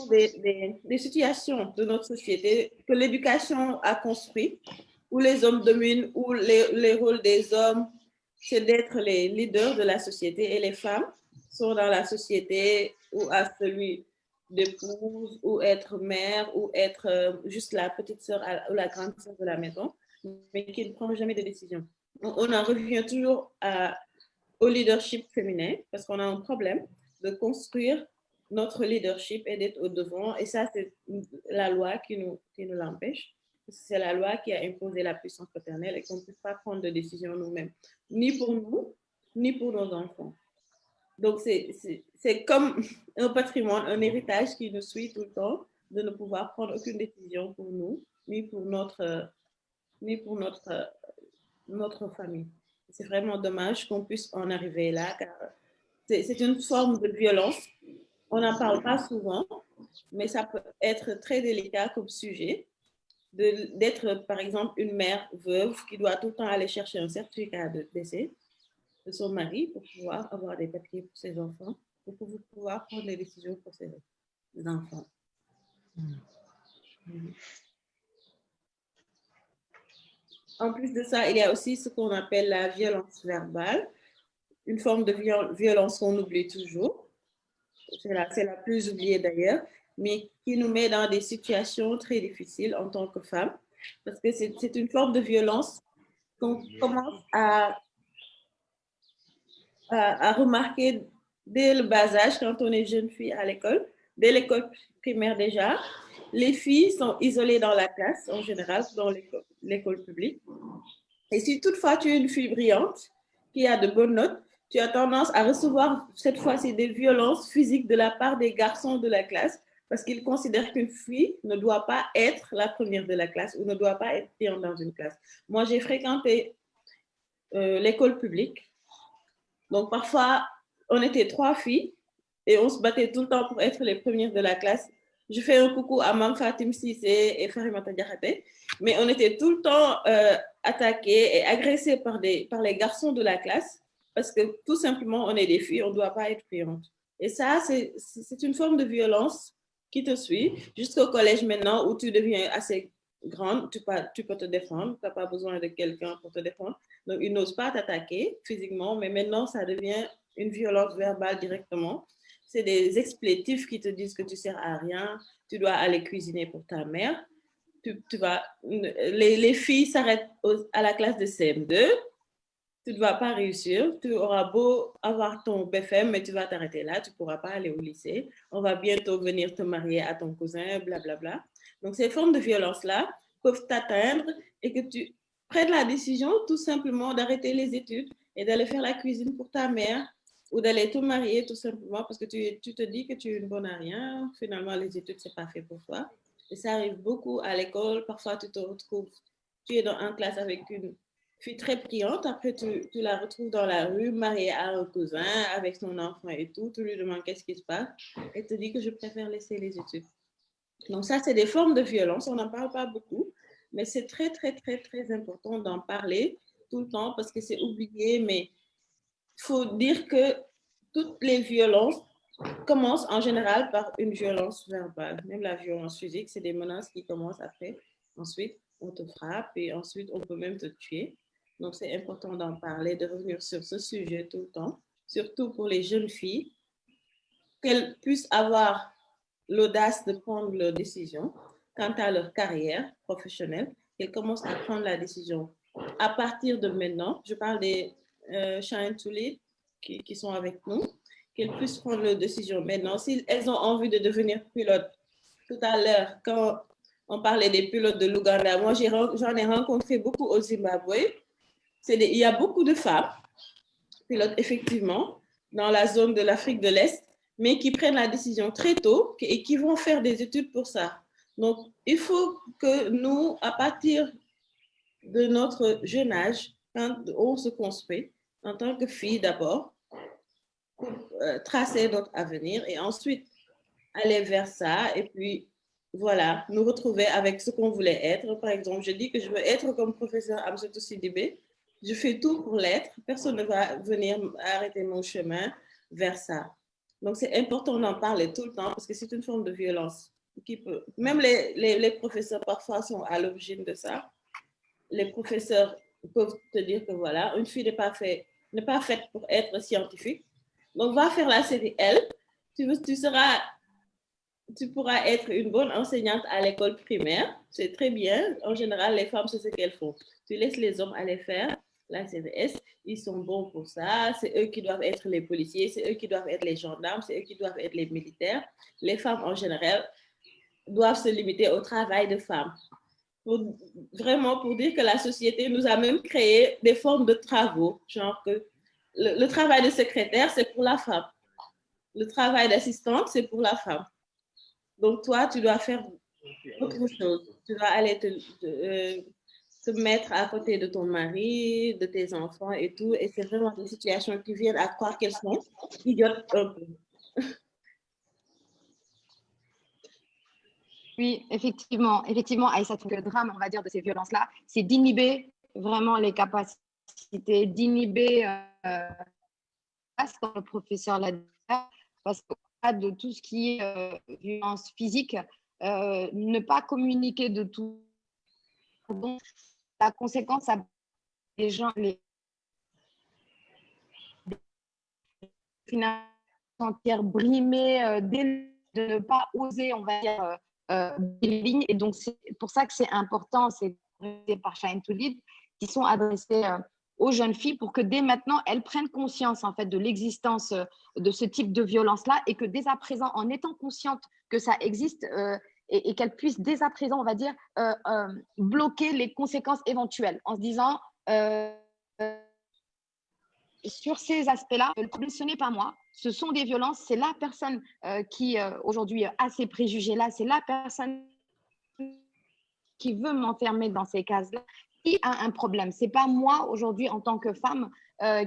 des situations de notre société que l'éducation a construit, où les hommes dominent, où les rôles des hommes, c'est d'être les leaders de la société et les femmes sont dans la société ou à celui d'épouse ou être mère ou être juste la petite sœur ou la grande sœur de la maison, mais qui ne prend jamais de décision. On en revient toujours au leadership féminin parce qu'on a un problème de construire notre leadership et d'être au devant. Et ça, c'est la loi qui nous l'empêche. C'est la loi qui a imposé la puissance paternelle et qu'on ne peut pas prendre de décision nous-mêmes, ni pour nous, ni pour nos enfants. Donc, c'est comme un patrimoine, un héritage qui nous suit tout le temps, de ne pouvoir prendre aucune décision pour nous, ni pour notre famille. C'est vraiment dommage qu'on puisse en arriver là, car c'est une forme de violence. On n'en parle pas souvent, mais ça peut être très délicat comme sujet d'être, par exemple, une mère veuve qui doit tout le temps aller chercher un certificat de décès de son mari pour pouvoir avoir des papiers pour ses enfants, pour pouvoir prendre des décisions pour ses enfants. En plus de ça, il y a aussi ce qu'on appelle la violence verbale, une forme de violence qu'on oublie toujours. C'est la plus oubliée d'ailleurs, mais qui nous met dans des situations très difficiles en tant que femme, parce que c'est une forme de violence qu'on commence à remarquer dès le bas âge, quand on est jeune fille à l'école, dès l'école primaire déjà. Les filles sont isolées dans la classe, en général, dans l'école publique. Et si toutefois tu es une fille brillante, qui a de bonnes notes, tu as tendance à recevoir cette fois-ci des violences physiques de la part des garçons de la classe, parce qu'ils considèrent qu'une fille ne doit pas être la première de la classe ou ne doit pas être brillante dans une classe. Moi, j'ai fréquenté l'école publique. Donc, parfois, on était 3 filles et on se battait tout le temps pour être les premières de la classe. Je fais un coucou à Mme Fatim Sissé et Farimata Diakhaté, mais on était tout le temps attaqués et agressés par les garçons de la classe parce que tout simplement, on est des filles, on ne doit pas être brillantes. Et ça, c'est une forme de violence qui te suit jusqu'au collège maintenant où tu deviens assez grande, tu peux te défendre, tu n'as pas besoin de quelqu'un pour te défendre. Donc, ils n'osent pas t'attaquer physiquement, mais maintenant, ça devient une violence verbale directement. C'est des explétifs qui te disent que tu ne sers à rien, tu dois aller cuisiner pour ta mère. Les filles s'arrêtent à la classe de CM2, tu ne vas pas réussir, tu auras beau avoir ton BFM, mais tu vas t'arrêter là, tu ne pourras pas aller au lycée. On va bientôt venir te marier à ton cousin, blablabla. Donc, ces formes de violence-là peuvent t'atteindre et que tu prennes la décision tout simplement d'arrêter les études et d'aller faire la cuisine pour ta mère ou d'aller te marier tout simplement parce que tu te dis que tu es une bonne à rien. Finalement, les études, ce n'est pas fait pour toi. Et ça arrive beaucoup à l'école. Parfois, tu te retrouves, tu es en classe avec une fille très brillante. Après, tu la retrouves dans la rue, mariée à un cousin, avec son enfant et tout. Tu lui demandes qu'est-ce qui se passe. Elle te dit que je préfère laisser les études. Donc ça, c'est des formes de violence. On n'en parle pas beaucoup, mais c'est très, très, très, très important d'en parler tout le temps parce que c'est oublié. Mais il faut dire que toutes les violences commencent en général par une violence verbale. Même la violence physique, c'est des menaces qui commencent après. Ensuite, on te frappe et ensuite, on peut même te tuer. Donc, c'est important d'en parler, de revenir sur ce sujet tout le temps, surtout pour les jeunes filles, qu'elles puissent avoir l'audace de prendre leurs décisions quant à leur carrière professionnelle, qu'elles commencent à prendre la décision à partir de maintenant. Je parle des Shine to Lead qui sont avec nous, qu'elles puissent prendre leurs décisions maintenant. Si elles ont envie de devenir pilote, tout à l'heure, quand on parlait des pilotes de l'Ouganda, moi j'en ai rencontré beaucoup au Zimbabwe. Il y a beaucoup de femmes pilotes, effectivement, dans la zone de l'Afrique de l'Est, mais qui prennent la décision très tôt et qui vont faire des études pour ça. Donc, il faut que nous, à partir de notre jeune âge, quand on se construit, en tant que fille d'abord, pour tracer notre avenir et ensuite aller vers ça et puis voilà, nous retrouver avec ce qu'on voulait être. Par exemple, je dis que je veux être comme professeur Amsatou Sidibé. Je fais tout pour l'être. Personne ne va venir arrêter mon chemin vers ça. Donc, c'est important d'en parler tout le temps parce que c'est une forme de violence qui peut... Même les professeurs parfois sont à l'origine de ça. Les professeurs peuvent te dire que voilà, une fille n'est pas faite pour être scientifique. Donc, va faire la série L. Tu pourras être une bonne enseignante à l'école primaire. C'est très bien. En général, les femmes, c'est ce qu'elles font. Tu laisses les hommes aller faire la CVS. Ils sont bons pour ça. C'est eux qui doivent être les policiers. C'est eux qui doivent être les gendarmes. C'est eux qui doivent être les militaires. Les femmes, en général, doivent se limiter au travail de femmes. Vraiment pour dire que la société nous a même créé des formes de travaux. Genre que le travail de secrétaire, c'est pour la femme. Le travail d'assistante, c'est pour la femme. Donc, toi, tu dois faire autre chose. Tu dois aller te mettre à côté de ton mari, de tes enfants et tout. Et c'est vraiment des situations qui viennent à croire qu'elles sont idiotes un peu. Oui, effectivement, Aïssa, le drame, on va dire, de ces violences-là, c'est d'inhiber vraiment les capacités, d'inhiber, comme le professeur l'a dit, parce que de tout ce qui est violence physique, ne pas communiquer de tout. Donc, la conséquence, les gens, finalement, sentir brimés de ne pas oser, on va dire, des lignes. Et donc, c'est pour ça que c'est important, c'est par Shine to Lead, qui sont adressés aux jeunes filles pour que dès maintenant, elles prennent conscience en fait de l'existence de ce type de violence-là et que dès à présent, en étant conscientes que ça existe et qu'elles puissent dès à présent, on va dire, bloquer les conséquences éventuelles en se disant sur ces aspects-là, le problème, ce n'est pas moi, ce sont des violences, c'est la personne qui aujourd'hui a ces préjugés-là, c'est la personne qui veut m'enfermer dans ces cases-là, qui a un problème. Ce n'est pas moi aujourd'hui en tant que femme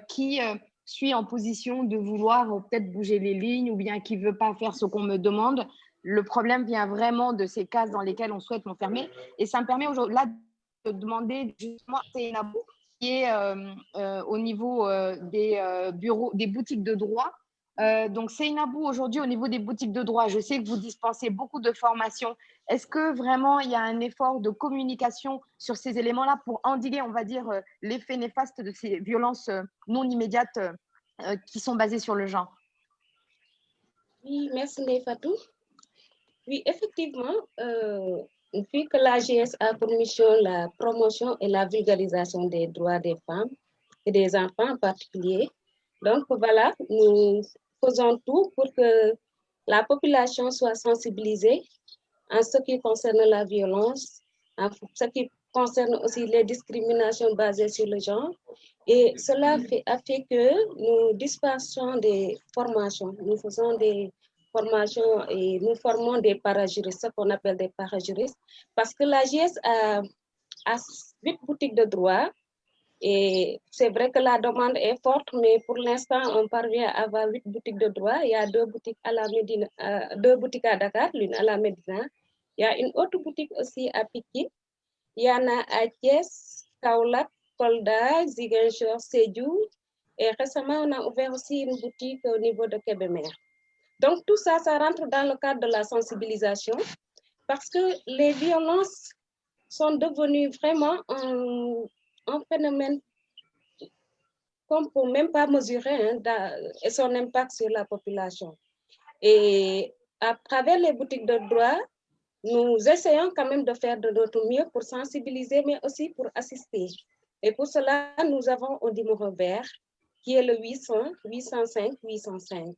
qui suis en position de vouloir peut-être bouger les lignes ou bien qui ne veut pas faire ce qu'on me demande. Le problème vient vraiment de ces cases dans lesquelles on souhaite m'enfermer. Et ça me permet aujourd'hui là de demander justement à Seynabou, qui est au niveau des bureaux, des boutiques de droit. Donc, Seynabou, aujourd'hui, au niveau des boutiques de droit, je sais que vous dispensez beaucoup de formations. Est-ce que vraiment il y a un effort de communication sur ces éléments-là pour endiguer, on va dire, l'effet néfaste de ces violences non immédiates qui sont basées sur le genre? Oui, merci Fatou. Oui, effectivement, vu que l'AGS a pour mission la promotion et la vulgarisation des droits des femmes et des enfants en particulier, donc voilà, nous faisons tout pour que la population soit sensibilisée en ce qui concerne la violence, en ce qui concerne aussi les discriminations basées sur le genre. Et cela a fait que nous dispensons des formations, nous faisons des formations et nous formons des parajuristes, ce qu'on appelle des parajuristes, parce que l'AGS a 8 boutiques de droit. Et c'est vrai que la demande est forte, mais pour l'instant, on parvient à avoir 8 boutiques de droit. Il y a 2 boutiques à la Médina, 2 boutiques à Dakar, l'une à la Médina. Il y a une autre boutique aussi à Pikine. Il y en a à Thiès, Kaolack, Kolda, Ziguinchor, Sédhiou. Et récemment, on a ouvert aussi une boutique au niveau de Kébémer. Donc, tout ça, ça rentre dans le cadre de la sensibilisation parce que les violences sont devenues vraiment un phénomène qu'on ne peut même pas mesurer et son impact sur la population. Et à travers les boutiques de droit, nous essayons quand même de faire de notre mieux pour sensibiliser, mais aussi pour assister. Et pour cela, nous avons un numéro vert qui est le 800 805 805.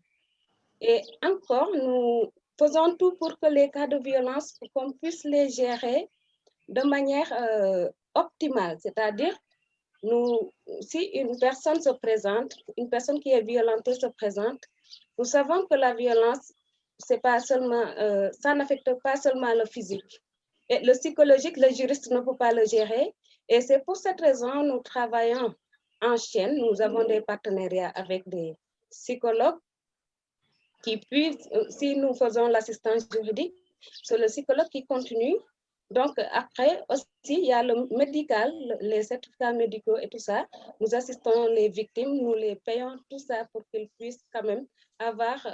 Et encore, nous faisons tout pour que les cas de violence, qu'on puisse les gérer de manière optimale, c'est-à-dire si une personne se présente, une personne qui est violentée se présente, nous savons que la violence, c'est pas seulement, ça n'affecte pas seulement le physique. Et le psychologique, le juriste ne peut pas le gérer. Et c'est pour cette raison nous travaillons en chaîne. Nous avons des partenariats avec des psychologues qui puissent, si nous faisons l'assistance juridique, c'est le psychologue qui continue. Donc, après aussi, il y a le médical, les certificats médicaux et tout ça. Nous assistons les victimes, nous les payons, tout ça pour qu'ils puissent quand même avoir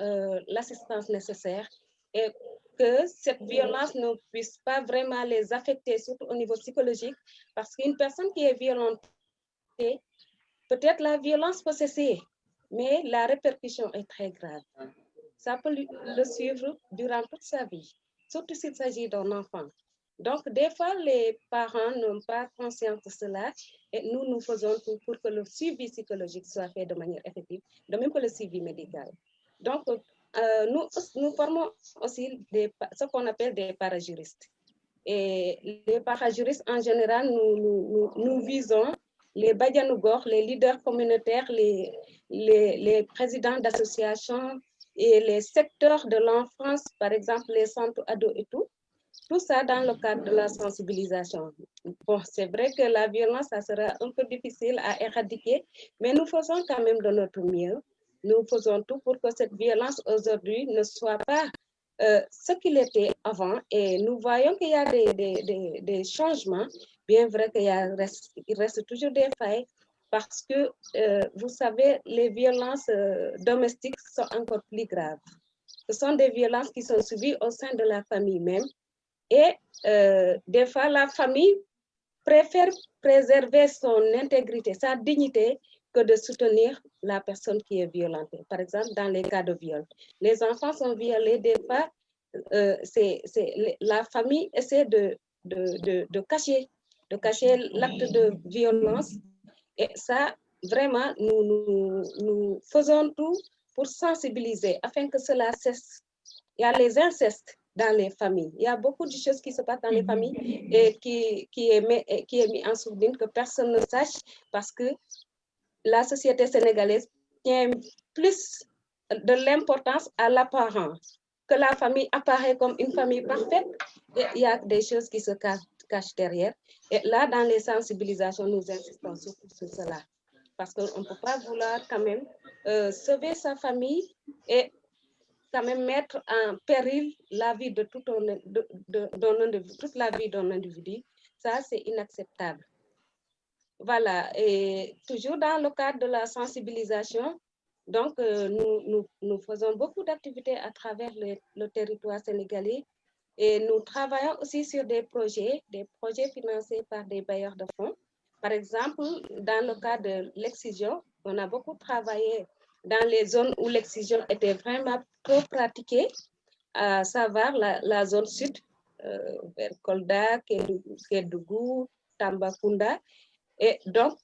l'assistance nécessaire et que cette violence ne puisse pas vraiment les affecter, surtout au niveau psychologique, parce qu'une personne qui est violentée, peut-être la violence peut cesser, mais la répercussion est très grave. Ça peut le suivre durant toute sa vie, surtout s'il s'agit d'un enfant. Donc, des fois, les parents n'ont pas conscience de cela et nous faisons tout pour que le suivi psychologique soit fait de manière effective, de même que le suivi médical. Donc, nous formons aussi ce qu'on appelle des parajuristes. Et les parajuristes, en général, nous visons les Badianougor, les leaders communautaires, les présidents d'associations et les secteurs de l'enfance, par exemple les centres ados et tout ça dans le cadre de la sensibilisation. Bon, c'est vrai que la violence, ça sera un peu difficile à éradiquer, mais nous faisons quand même de notre mieux. Nous faisons tout pour que cette violence aujourd'hui ne soit pas ce qu'il était avant. Et nous voyons qu'il y a des changements, bien vrai qu'il reste toujours des failles, parce que, vous savez, les violences domestiques sont encore plus graves. Ce sont des violences qui sont subies au sein de la famille même. Et des fois, la famille préfère préserver son intégrité, sa dignité, que de soutenir la personne qui est violentée. Par exemple, dans les cas de viol, les enfants sont violés, des fois, la famille essaie de cacher l'acte de violence. Et ça, vraiment, nous faisons tout pour sensibiliser afin que cela cesse. Il y a les incestes dans les familles. Il y a beaucoup de choses qui se passent dans les familles et qui est mis en sourdine, que personne ne sache, parce que la société sénégalaise tient plus de l'importance à l'apparence, que la famille apparaît comme une famille parfaite, et il y a des choses qui se cachent derrière. Et là, dans les sensibilisations, nous insistons sur cela, parce qu'on ne peut pas vouloir quand même sauver sa famille et quand même mettre en péril la vie de toute la vie d'un individu. Ça, c'est inacceptable. Voilà, et toujours dans le cadre de la sensibilisation, donc nous faisons beaucoup d'activités à travers le territoire sénégalais, et nous travaillons aussi sur des projets financés par des bailleurs de fonds. Par exemple, dans le cas de l'excision, on a beaucoup travaillé dans les zones où l'excision était vraiment trop pratiquée, à savoir la zone sud, vers Kolda, Kédougou, Tambacounda. Et donc,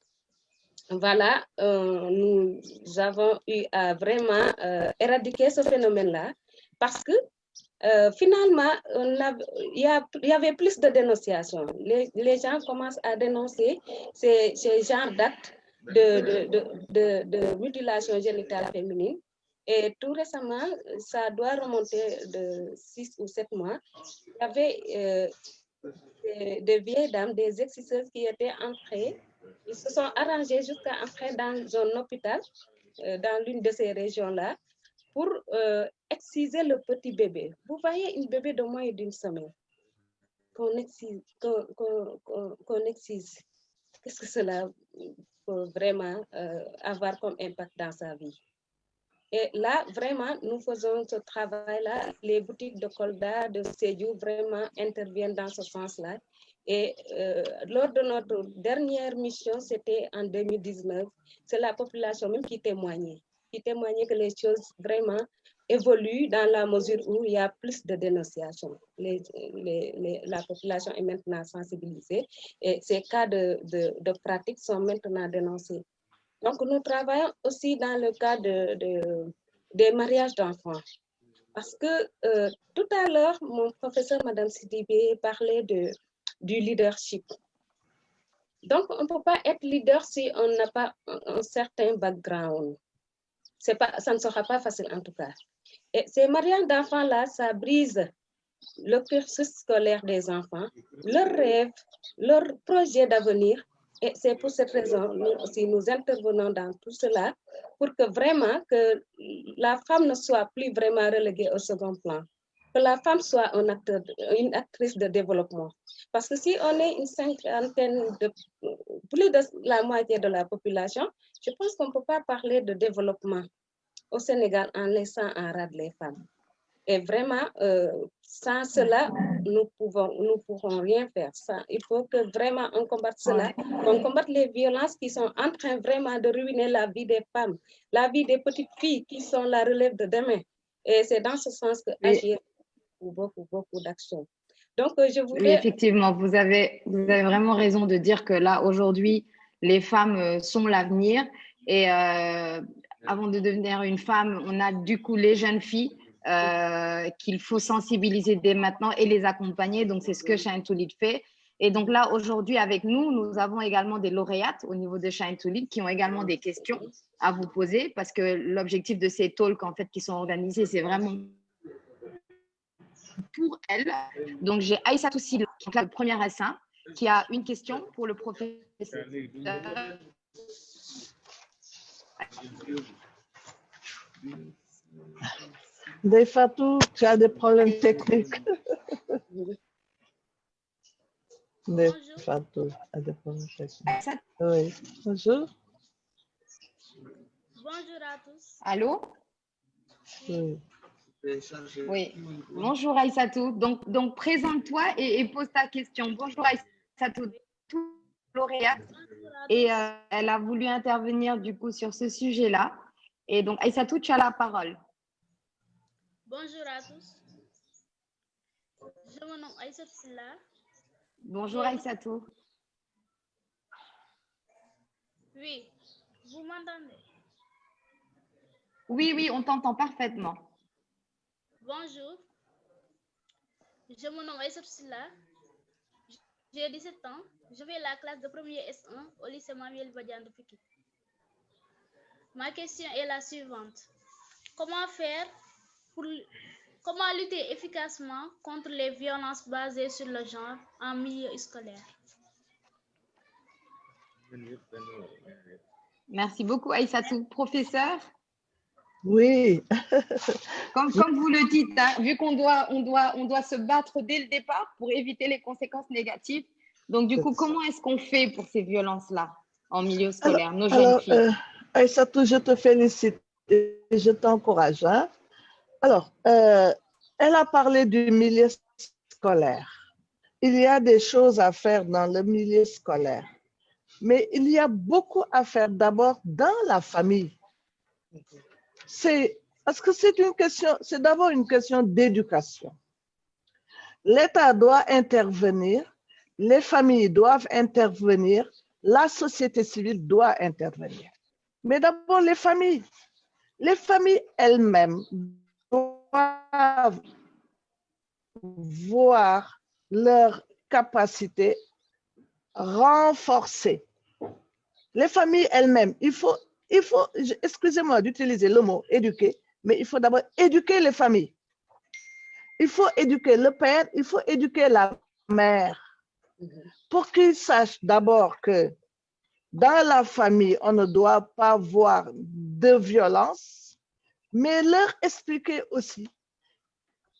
voilà, nous avons eu à vraiment éradiquer ce phénomène-là, parce que finalement, il y avait plus de dénonciations. Les gens commencent à dénoncer ces genres d'actes de mutilation génitale féminine. Et tout récemment, ça doit remonter de 6 ou 7 mois. Il y avait des vieilles dames, des exciseuses qui étaient entrées. Ils se sont arrangés jusqu'à entrer dans un hôpital, dans l'une de ces régions-là, pour exciser le petit bébé. Vous voyez, une bébé de moins d'une semaine qu'on excise. Qu'est-ce que cela peut vraiment avoir comme impact dans sa vie? Et là, vraiment, nous faisons ce travail-là. Les boutiques de Kolda, de Sédhiou, vraiment interviennent dans ce sens-là. Et lors de notre dernière mission, c'était en 2019, c'est la population même qui témoignait que les choses vraiment évoluent dans la mesure où il y a plus de dénonciations. La population est maintenant sensibilisée et ces cas de pratique sont maintenant dénoncés. Donc, nous travaillons aussi dans le cas des mariages d'enfants. Parce que tout à l'heure, mon professeur, Madame Sidibé, parlait du leadership. Donc, on ne peut pas être leader si on n'a pas un certain background. Ça ne sera pas facile en tout cas. Et ces mariages d'enfants-là, ça brise le cursus scolaire des enfants, leurs rêves, leurs projets d'avenir. Et c'est pour cette raison, nous aussi, nous intervenons dans tout cela pour que vraiment que la femme ne soit plus vraiment reléguée au second plan, que la femme soit une actrice de développement. Parce que si on est une cinquantaine, plus de la moitié de la population, je pense qu'on ne peut pas parler de développement au Sénégal en laissant en rade les femmes. Et vraiment, sans cela, nous pourrons rien faire. Il faut que vraiment on combatte cela, on combatte les violences qui sont en train vraiment de ruiner la vie des femmes, la vie des petites filles qui sont la relève de demain. Et c'est dans ce sens que agir beaucoup d'actions. Donc, je voudrais... Oui, effectivement, vous avez vraiment raison de dire que là, aujourd'hui, les femmes sont l'avenir. Et avant de devenir une femme, on a du coup les jeunes filles qu'il faut sensibiliser dès maintenant et les accompagner. Donc, c'est ce que Shine to Lead fait. Et donc là, aujourd'hui, avec nous, nous avons également des lauréates au niveau de Shine to Lead qui ont également des questions à vous poser parce que l'objectif de ces talks, en fait, qui sont organisés, c'est vraiment pour elles. Donc, j'ai Aïssatou Sylla, donc là, le premier S1, qui a une question pour le professeur. Fatou, tu as des problèmes techniques. Fatou a des problèmes techniques. Oui. Bonjour. Bonjour à tous. Allô? Oui. Oui. Bonjour Aïssatou. Donc présente-toi et pose ta question. Bonjour Aïssatou, lauréate. Et elle a voulu intervenir du coup sur ce sujet-là. Et donc Aïssatou, tu as la parole. Bonjour à tous. Je me nomme Aïssatou Sylla. Bonjour Aïssatou. Oui, vous m'entendez? Oui, on t'entend parfaitement. Bonjour. Je me nomme Aïssatou Sylla. J'ai 17 ans. Je vais la classe de premier S1 au lycée Manuel Badian de Pikine. Ma question est la suivante. Comment lutter efficacement contre les violences basées sur le genre en milieu scolaire? Merci beaucoup Aïssatou. Professeur? Oui. Comme vous le dites, hein, vu qu'on doit se battre dès le départ pour éviter les conséquences négatives. Donc, du coup, comment est-ce qu'on fait pour ces violences-là en milieu scolaire, nos jeunes filles? Aïssatou, je te félicite et je t'encourage. Hein? Alors, elle a parlé du milieu scolaire. Il y a des choses à faire dans le milieu scolaire, mais il y a beaucoup à faire d'abord dans la famille. Parce que c'est d'abord une question d'éducation. L'État doit intervenir, les familles doivent intervenir, la société civile doit intervenir. Mais d'abord, les familles elles-mêmes doivent voir leur capacité renforcée. Les familles elles-mêmes, il faut, excusez-moi d'utiliser le mot éduquer, mais il faut d'abord éduquer les familles. Il faut éduquer le père, il faut éduquer la mère pour qu'ils sachent d'abord que dans la famille, on ne doit pas voir de violence, mais leur expliquer aussi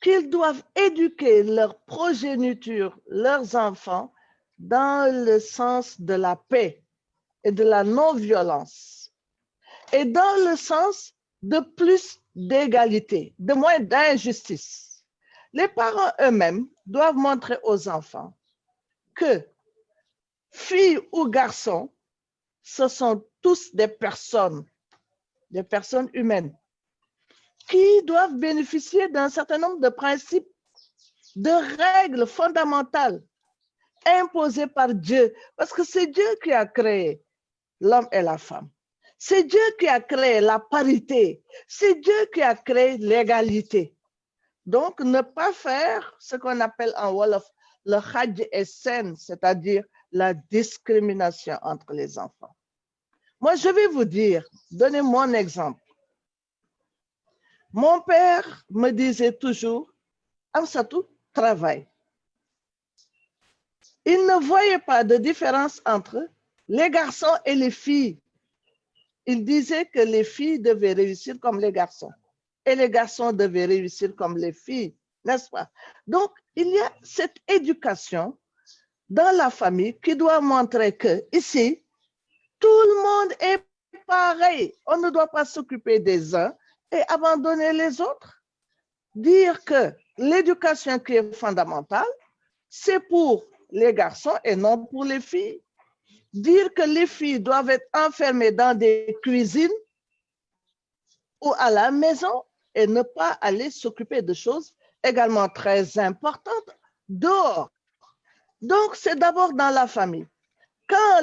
qu'ils doivent éduquer leur progéniture, leurs enfants, dans le sens de la paix et de la non-violence, et dans le sens de plus d'égalité, de moins d'injustice. Les parents eux-mêmes doivent montrer aux enfants que filles ou garçons, ce sont tous des personnes humaines qui doivent bénéficier d'un certain nombre de principes, de règles fondamentales imposées par Dieu, parce que c'est Dieu qui a créé l'homme et la femme. C'est Dieu qui a créé la parité. C'est Dieu qui a créé l'égalité. Donc, ne pas faire ce qu'on appelle en Wolof le Hadj et Sen, c'est-à-dire la discrimination entre les enfants. Moi, je vais vous dire, donner mon exemple. Mon père me disait toujours, Amsatou, travaille. Il ne voyait pas de différence entre les garçons et les filles. Il disait que les filles devaient réussir comme les garçons et les garçons devaient réussir comme les filles, n'est-ce pas? Donc, il y a cette éducation dans la famille qui doit montrer que ici, tout le monde est pareil. On ne doit pas s'occuper des uns et abandonner les autres. Dire que l'éducation qui est fondamentale, c'est pour les garçons et non pour les filles. Dire que les filles doivent être enfermées dans des cuisines ou à la maison et ne pas aller s'occuper de choses également très importantes dehors. Donc, c'est d'abord dans la famille. Quand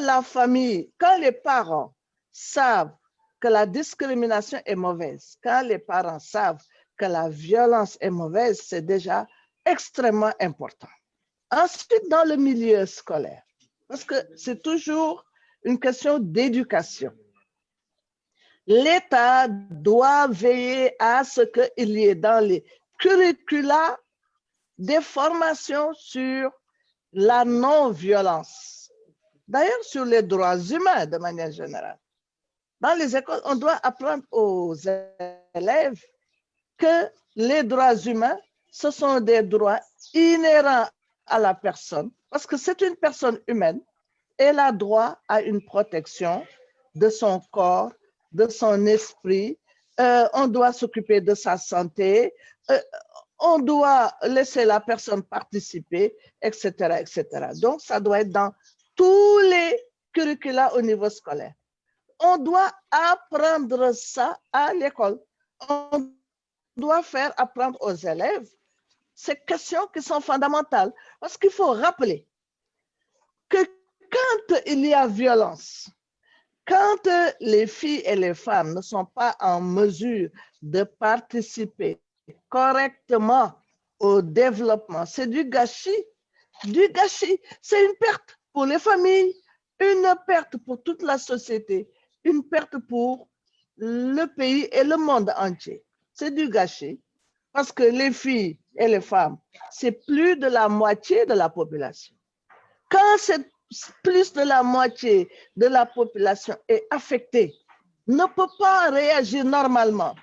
les parents savent que la discrimination est mauvaise, quand les parents savent que la violence est mauvaise, c'est déjà extrêmement important. Ensuite, dans le milieu scolaire, parce que c'est toujours une question d'éducation. L'État doit veiller à ce qu'il y ait dans les curricula des formations sur la non-violence. D'ailleurs, sur les droits humains de manière générale. Dans les écoles, on doit apprendre aux élèves que les droits humains, ce sont des droits inhérents à la personne, parce que c'est une personne humaine, elle a droit à une protection de son corps, de son esprit, on doit s'occuper de sa santé, on doit laisser la personne participer, etc., etc. Donc, ça doit être dans tous les curricula au niveau scolaire. On doit apprendre ça à l'école. On doit faire apprendre aux élèves ces questions qui sont fondamentales. Parce qu'il faut rappeler que quand il y a violence, quand les filles et les femmes ne sont pas en mesure de participer correctement au développement, c'est du gâchis. Du gâchis, c'est une perte pour les familles, une perte pour toute la société, une perte pour le pays et le monde entier. C'est du gâchis parce que les filles et les femmes, c'est plus de la moitié de la population. Quand c'est plus de la moitié de la population est affectée, ne peut pas réagir normalement,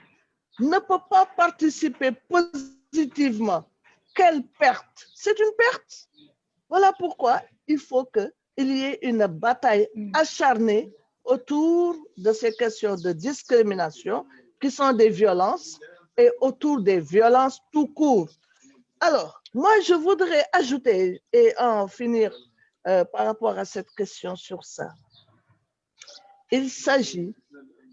ne peut pas participer positivement, quelle perte? C'est une perte. Voilà pourquoi il faut qu'il y ait une bataille acharnée autour de ces questions de discrimination qui sont des violences et autour des violences tout court. Alors, moi, je voudrais ajouter et en finir par rapport à cette question sur ça. Il s'agit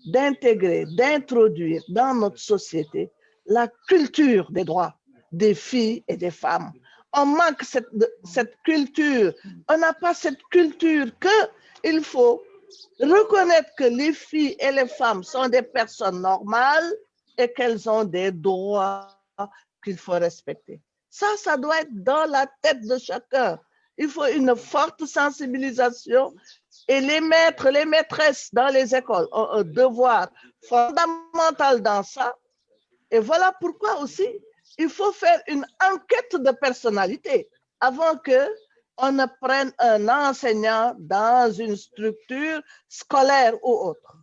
d'intégrer, d'introduire dans notre société la culture des droits des filles et des femmes. On manque cette culture. On n'a pas cette culture qu'il faut reconnaître que les filles et les femmes sont des personnes normales et qu'elles ont des droits qu'il faut respecter. Ça doit être dans la tête de chacun. Il faut une forte sensibilisation et les maîtres, les maîtresses dans les écoles ont un devoir fondamental dans ça. Et voilà pourquoi aussi il faut faire une enquête de personnalité avant qu'on ne prenne un enseignant dans une structure scolaire ou autre.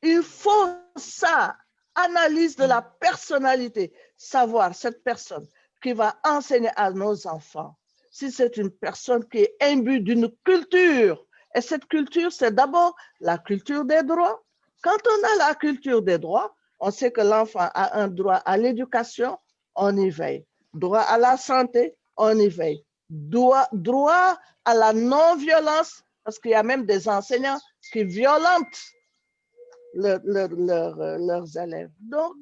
Il faut ça, analyse de la personnalité, savoir cette personne qui va enseigner à nos enfants, si c'est une personne qui est imbue d'une culture. Et cette culture, c'est d'abord la culture des droits. Quand on a la culture des droits, on sait que l'enfant a un droit à l'éducation, on y veille. Droit à la santé, on y veille. Droit à la non-violence, parce qu'il y a même des enseignants qui violentent leurs élèves. Donc,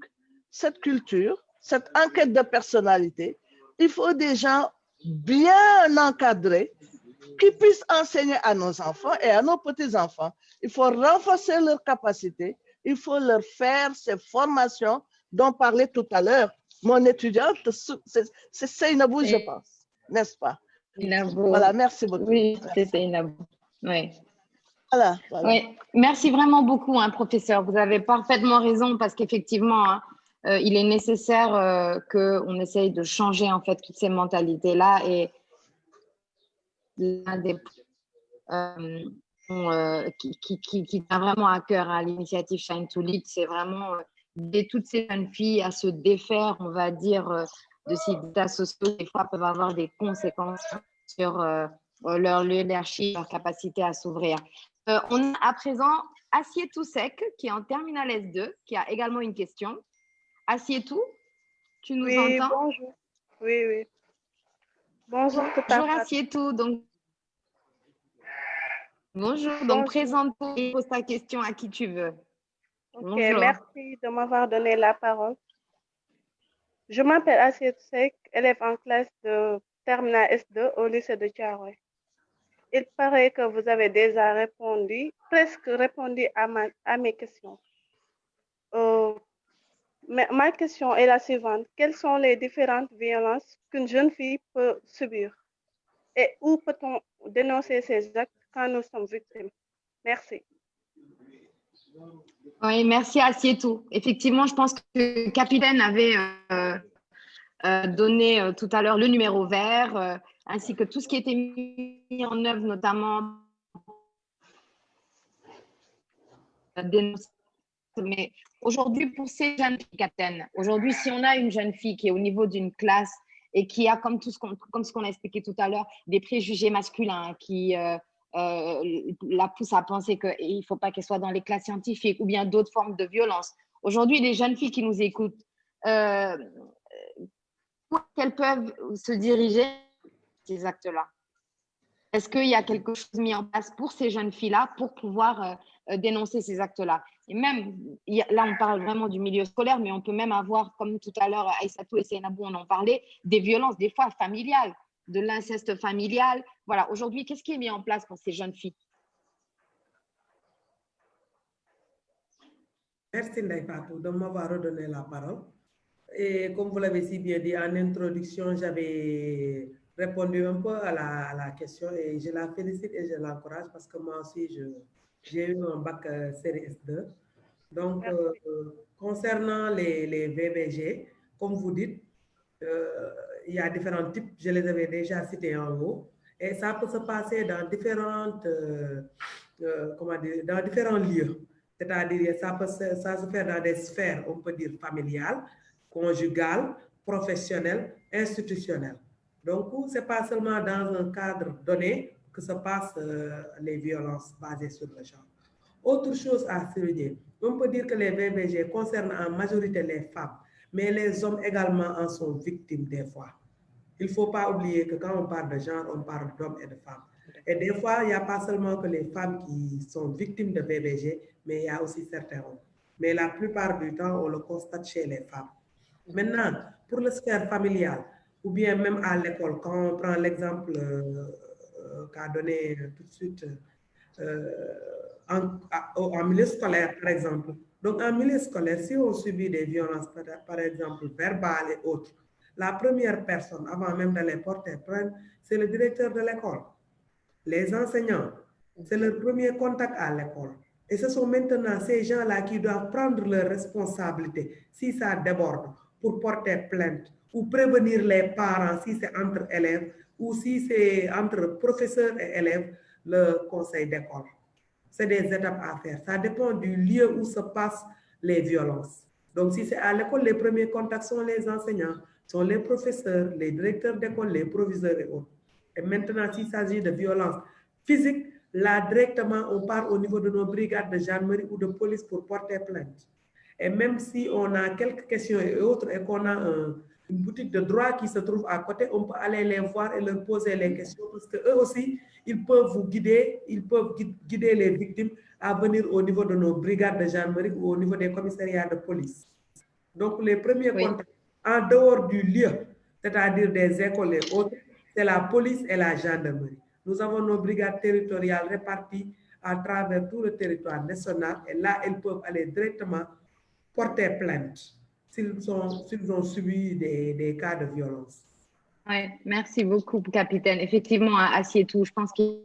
cette culture, cette enquête de personnalité, il faut des gens bien encadrés qui puissent enseigner à nos enfants et à nos petits-enfants. Il faut renforcer leurs capacités, il faut leur faire ces formations dont parlait tout à l'heure mon étudiante, c'est Seynabou, je pense, n'est-ce pas? Seynabou. Voilà, merci beaucoup. Oui, c'est Seynabou. Oui. Voilà. Oui. Merci vraiment beaucoup, hein, professeur. Vous avez parfaitement raison parce qu'effectivement, hein, il est nécessaire qu'on essaye de changer en fait toutes ces mentalités-là et l'un des qui tient vraiment à cœur à l'initiative Shine to Lead, c'est vraiment d'aider toutes ces jeunes filles à se défaire, on va dire, de ces états sociaux qui des fois peuvent avoir des conséquences sur leur leadership, leur capacité à s'ouvrir. On a à présent Assietou Sek, qui est en terminale S2, qui a également une question. Assietou, tu nous entends? Bonjour. Oui. Bonjour. Bonjour Assietou. Bonjour, donc présente-toi et pose ta question à qui tu veux. Ok, Bonjour. merci de m'avoir donné la parole. Je m'appelle Assietou Sek, élève en classe de terminale S2 au lycée de Thiaroye. Il paraît que vous avez déjà presque répondu à mes questions. Ma question est la suivante. Quelles sont les différentes violences qu'une jeune fille peut subir? Et où peut-on dénoncer ces actes quand nous sommes victimes? Merci. Oui, merci Assietou. Effectivement, je pense que le capitaine avait donné tout à l'heure le numéro vert, ainsi que tout ce qui était mis en œuvre, notamment dénoncer. Mais aujourd'hui, pour ces jeunes filles, capitaine, aujourd'hui, si on a une jeune fille qui est au niveau d'une classe et qui a, comme ce qu'on a expliqué tout à l'heure, des préjugés masculins qui la poussent à penser qu'il ne faut pas qu'elle soit dans les classes scientifiques ou bien d'autres formes de violence. Aujourd'hui, les jeunes filles qui nous écoutent, qu'elles peuvent se diriger ces actes-là? Est-ce qu'il y a quelque chose mis en place pour ces jeunes filles-là pour pouvoir dénoncer ces actes-là? Et même, là, on parle vraiment du milieu scolaire, mais on peut même avoir, comme tout à l'heure, Aïssatou et Seynabou en ont parlé, des violences, des fois familiales, de l'inceste familial. Voilà, aujourd'hui, qu'est-ce qui est mis en place pour ces jeunes filles? Merci Ndeye Fatou de m'avoir redonné la parole. Et comme vous l'avez si bien dit en introduction, j'avais répondu un peu à la question et je la félicite et je l'encourage parce que moi aussi, j'ai eu un bac série S2. Donc, concernant les VBG, comme vous dites, il y a différents types, je les avais déjà cités en haut, et ça peut se passer dans différentes, comment dire, dans différents lieux. C'est-à-dire, ça se fait dans des sphères, on peut dire, familiales, conjugales, professionnelles, institutionnelles. Donc, ce n'est pas seulement dans un cadre donné que se passent les violences basées sur le genre. Autre chose à souligner, on peut dire que les VBG concernent en majorité les femmes, mais les hommes également en sont victimes des fois. Il ne faut pas oublier que quand on parle de genre, on parle d'hommes et de femmes. Et des fois, il n'y a pas seulement que les femmes qui sont victimes de VBG, mais il y a aussi certains hommes. Mais la plupart du temps, on le constate chez les femmes. Maintenant, pour le sphère familial, ou bien même à l'école, quand on prend l'exemple qu'a donné tout de suite en milieu scolaire, par exemple. Donc, en milieu scolaire, si on subit des violences, par exemple, verbales et autres, la première personne, avant même d'aller porter plainte, c'est le directeur de l'école. Les enseignants, c'est leur premier contact à l'école. Et ce sont maintenant ces gens-là qui doivent prendre leurs responsabilités si ça déborde pour porter plainte ou prévenir les parents si c'est entre élèves ou si c'est entre professeurs et élèves, le conseil d'école. C'est des étapes à faire. Ça dépend du lieu où se passent les violences. Donc, si c'est à l'école, les premiers contacts sont les enseignants, sont les professeurs, les directeurs d'école, les proviseurs et autres. Et maintenant, s'il s'agit de violences physiques, là, directement, on part au niveau de nos brigades de gendarmerie ou de police pour porter plainte. Et même si on a quelques questions et autres et qu'on a une boutique de droit qui se trouve à côté, on peut aller les voir et leur poser les questions parce qu'eux aussi, ils peuvent vous guider, ils peuvent guider les victimes à venir au niveau de nos brigades de gendarmerie ou au niveau des commissariats de police. Donc, les premiers contacts, en dehors du lieu, c'est-à-dire des écoles et autres, c'est la police et la gendarmerie. Nous avons nos brigades territoriales réparties à travers tout le territoire national et là, elles peuvent aller directement porter plainte s'ils ont subi des cas de violence. Oui, merci beaucoup, capitaine. Effectivement, Assietou, je pense qu'il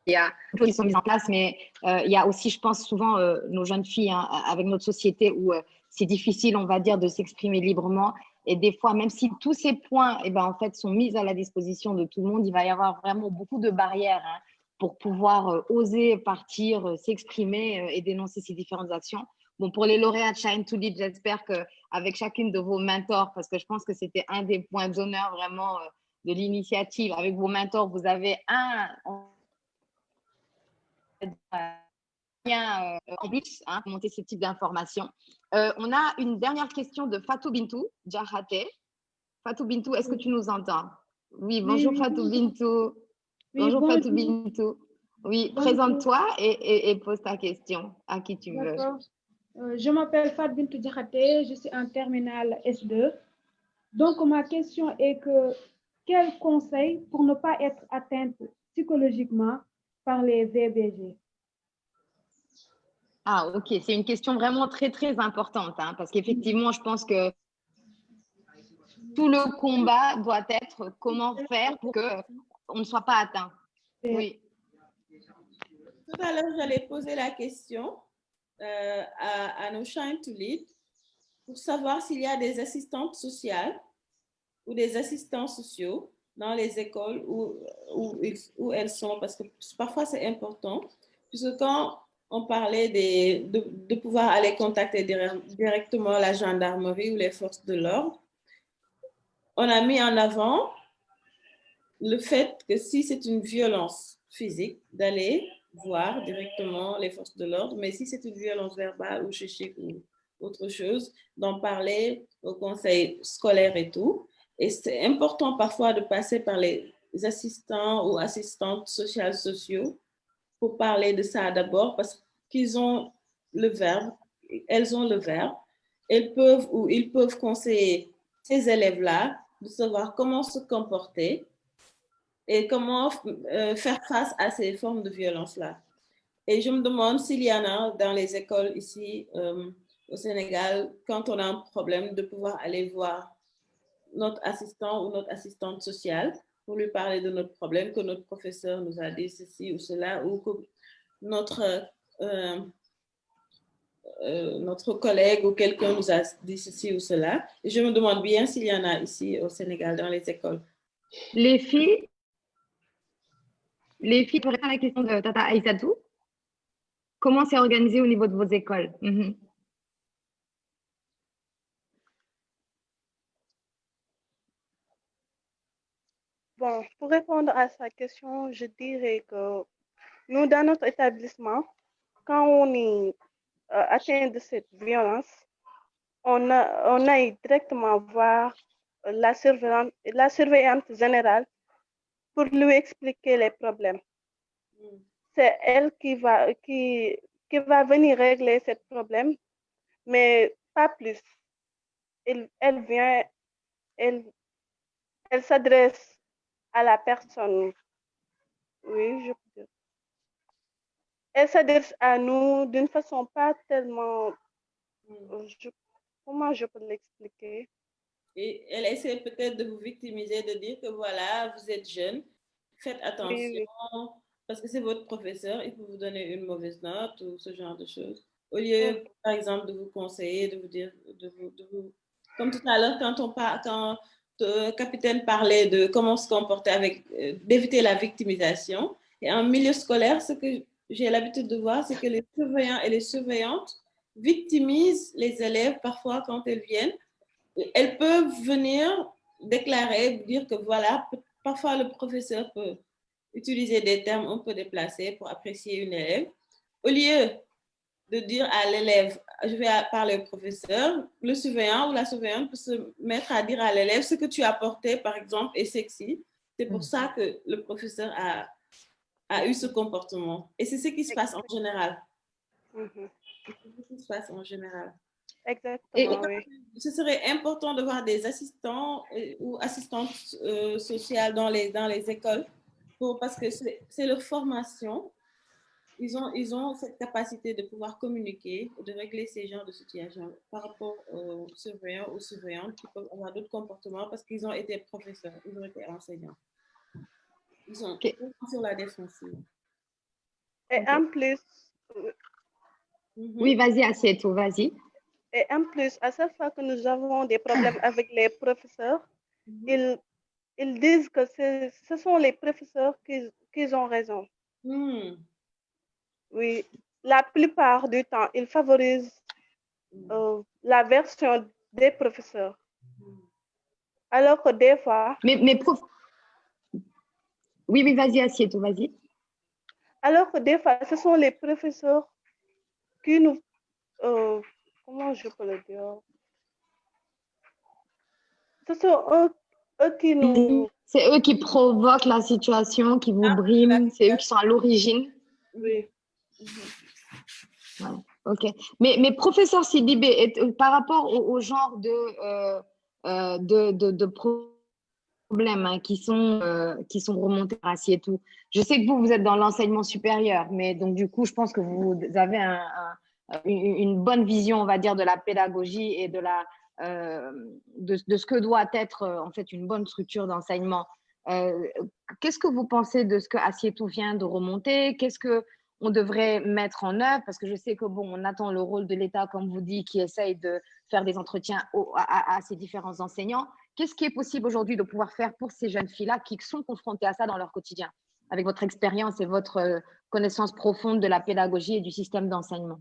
y a des choses qui sont mises en place, mais il y a aussi, je pense, souvent nos jeunes filles avec notre société où c'est difficile, on va dire, de s'exprimer librement. Et des fois, même si tous ces points en fait, sont mis à la disposition de tout le monde, il va y avoir vraiment beaucoup de barrières pour pouvoir oser partir, s'exprimer et dénoncer ces différentes actions. Bon, pour les lauréats de Shine to Lead, j'espère qu'avec chacune de vos mentors, parce que je pense que c'était un des points d'honneur vraiment de l'initiative, avec vos mentors, vous avez en plus pour monter ce type d'informations. On a une dernière question de Fatou Bintou Djahate. Fatou Bintou, est-ce que tu nous entends? Oui, bonjour Fatou Bintou. Bonjour Fatou Bintou. Oui, présente-toi et pose ta question à qui tu veux. Je m'appelle Fatou Bintou Djahate, je suis en terminale S2. Donc, ma question est que quel conseil pour ne pas être atteinte psychologiquement par les VBG? Ah, ok, c'est une question vraiment très, très importante, parce qu'effectivement, je pense que tout le combat doit être comment faire pour qu'on ne soit pas atteint. Oui. Tout à l'heure, j'allais poser la question à nos Shine to Lead pour savoir s'il y a des assistantes sociales ou des assistants sociaux dans les écoles où elles sont, parce que parfois c'est important, puisque quand on parlait de pouvoir aller contacter directement la gendarmerie ou les forces de l'ordre, on a mis en avant le fait que si c'est une violence physique, d'aller voir directement les forces de l'ordre, mais si c'est une violence verbale ou psychique ou autre chose, d'en parler au conseil scolaire et tout. Et c'est important parfois de passer par les assistants ou assistantes sociales sociaux pour parler de ça d'abord, parce qu'ils ont le verbe, elles ont le verbe, elles peuvent ou ils peuvent conseiller ces élèves-là de savoir comment se comporter et comment faire face à ces formes de violence-là. Et je me demande s'il y en a dans les écoles ici au Sénégal, quand on a un problème, de pouvoir aller voir notre assistant ou notre assistante sociale pour lui parler de notre problème, que notre professeur nous a dit ceci ou cela, ou que notre collègue ou quelqu'un nous a dit ceci ou cela. Et je me demande bien s'il y en a ici au Sénégal dans les écoles. Les filles, pour répondre à la question de Tata Aïssatou, comment c'est organisé au niveau de vos écoles? Bon, pour répondre à sa question, je dirais que nous, dans notre établissement, quand on est atteint de cette violence, on aille directement voir la surveillante générale pour lui expliquer les problèmes. C'est elle qui va venir régler ce problème, mais pas plus. Elle vient, elle s'adresse à la personne. Oui, je peux dire. Elle s'adresse à nous d'une façon pas tellement... comment je peux l'expliquer? Et elle essaie peut-être de vous victimiser, de dire que voilà, vous êtes jeune, faites attention, parce que c'est votre professeur, il peut vous donner une mauvaise note ou ce genre de choses. Au lieu, par exemple, de vous conseiller, de vous dire, comme tout à l'heure, quand le capitaine parlait de comment se comporter d'éviter la victimisation. Et en milieu scolaire, ce que j'ai l'habitude de voir, c'est que les surveillants et les surveillantes victimisent les élèves parfois quand elles viennent. Elles peuvent venir déclarer, dire que voilà, parfois le professeur peut utiliser des termes un peu déplacés pour apprécier une élève. Au lieu de dire à l'élève, je vais parler au professeur, le surveillant ou la surveillante peut se mettre à dire à l'élève ce que tu as porté, par exemple, est sexy. C'est pour ça que le professeur a eu ce comportement. Et c'est ce qui se passe en général. C'est ce qui se passe en général. Exactement, oui. Ce serait important de voir des assistants ou assistantes sociales dans les écoles parce que c'est leur formation. Ils ont cette capacité de pouvoir communiquer, de régler ces genres de situations par rapport aux surveillants ou surveillantes qui peuvent avoir d'autres comportements parce qu'ils ont été professeurs, ils ont été enseignants. Ils sont sur la défensive. Et en plus... Oui, vas-y, Assietou, vas-y. Et en plus, à chaque fois que nous avons des problèmes avec les professeurs, ils disent que ce sont les professeurs qui ont raison. Oui, la plupart du temps, ils favorisent la version des professeurs. Alors que des fois... Oui, vas-y, Assietou, vas-y. Alors que des fois, ce sont les professeurs qui nous... comment je peux le dire? Ce sont eux qui nous... C'est eux qui provoquent la situation, qui vous briment, c'est eux qui sont à l'origine. Oui. Ouais, ok. Mais professeur Sidibé, par rapport au genre de problèmes qui sont remontés à Assietou, je sais que vous êtes dans l'enseignement supérieur, mais donc du coup, je pense que vous avez une bonne vision, on va dire, de la pédagogie et de de ce que doit être en fait une bonne structure d'enseignement. Qu'est-ce que vous pensez de ce que Assietou vient de remonter? Qu'est-ce qu'on devrait mettre en œuvre? Parce que je sais que bon, on attend le rôle de l'État, comme vous dites, qui essaye de faire des entretiens à ces différents enseignants. Qu'est-ce qui est possible aujourd'hui de pouvoir faire pour ces jeunes filles-là qui sont confrontées à ça dans leur quotidien, avec votre expérience et votre connaissance profonde de la pédagogie et du système d'enseignement?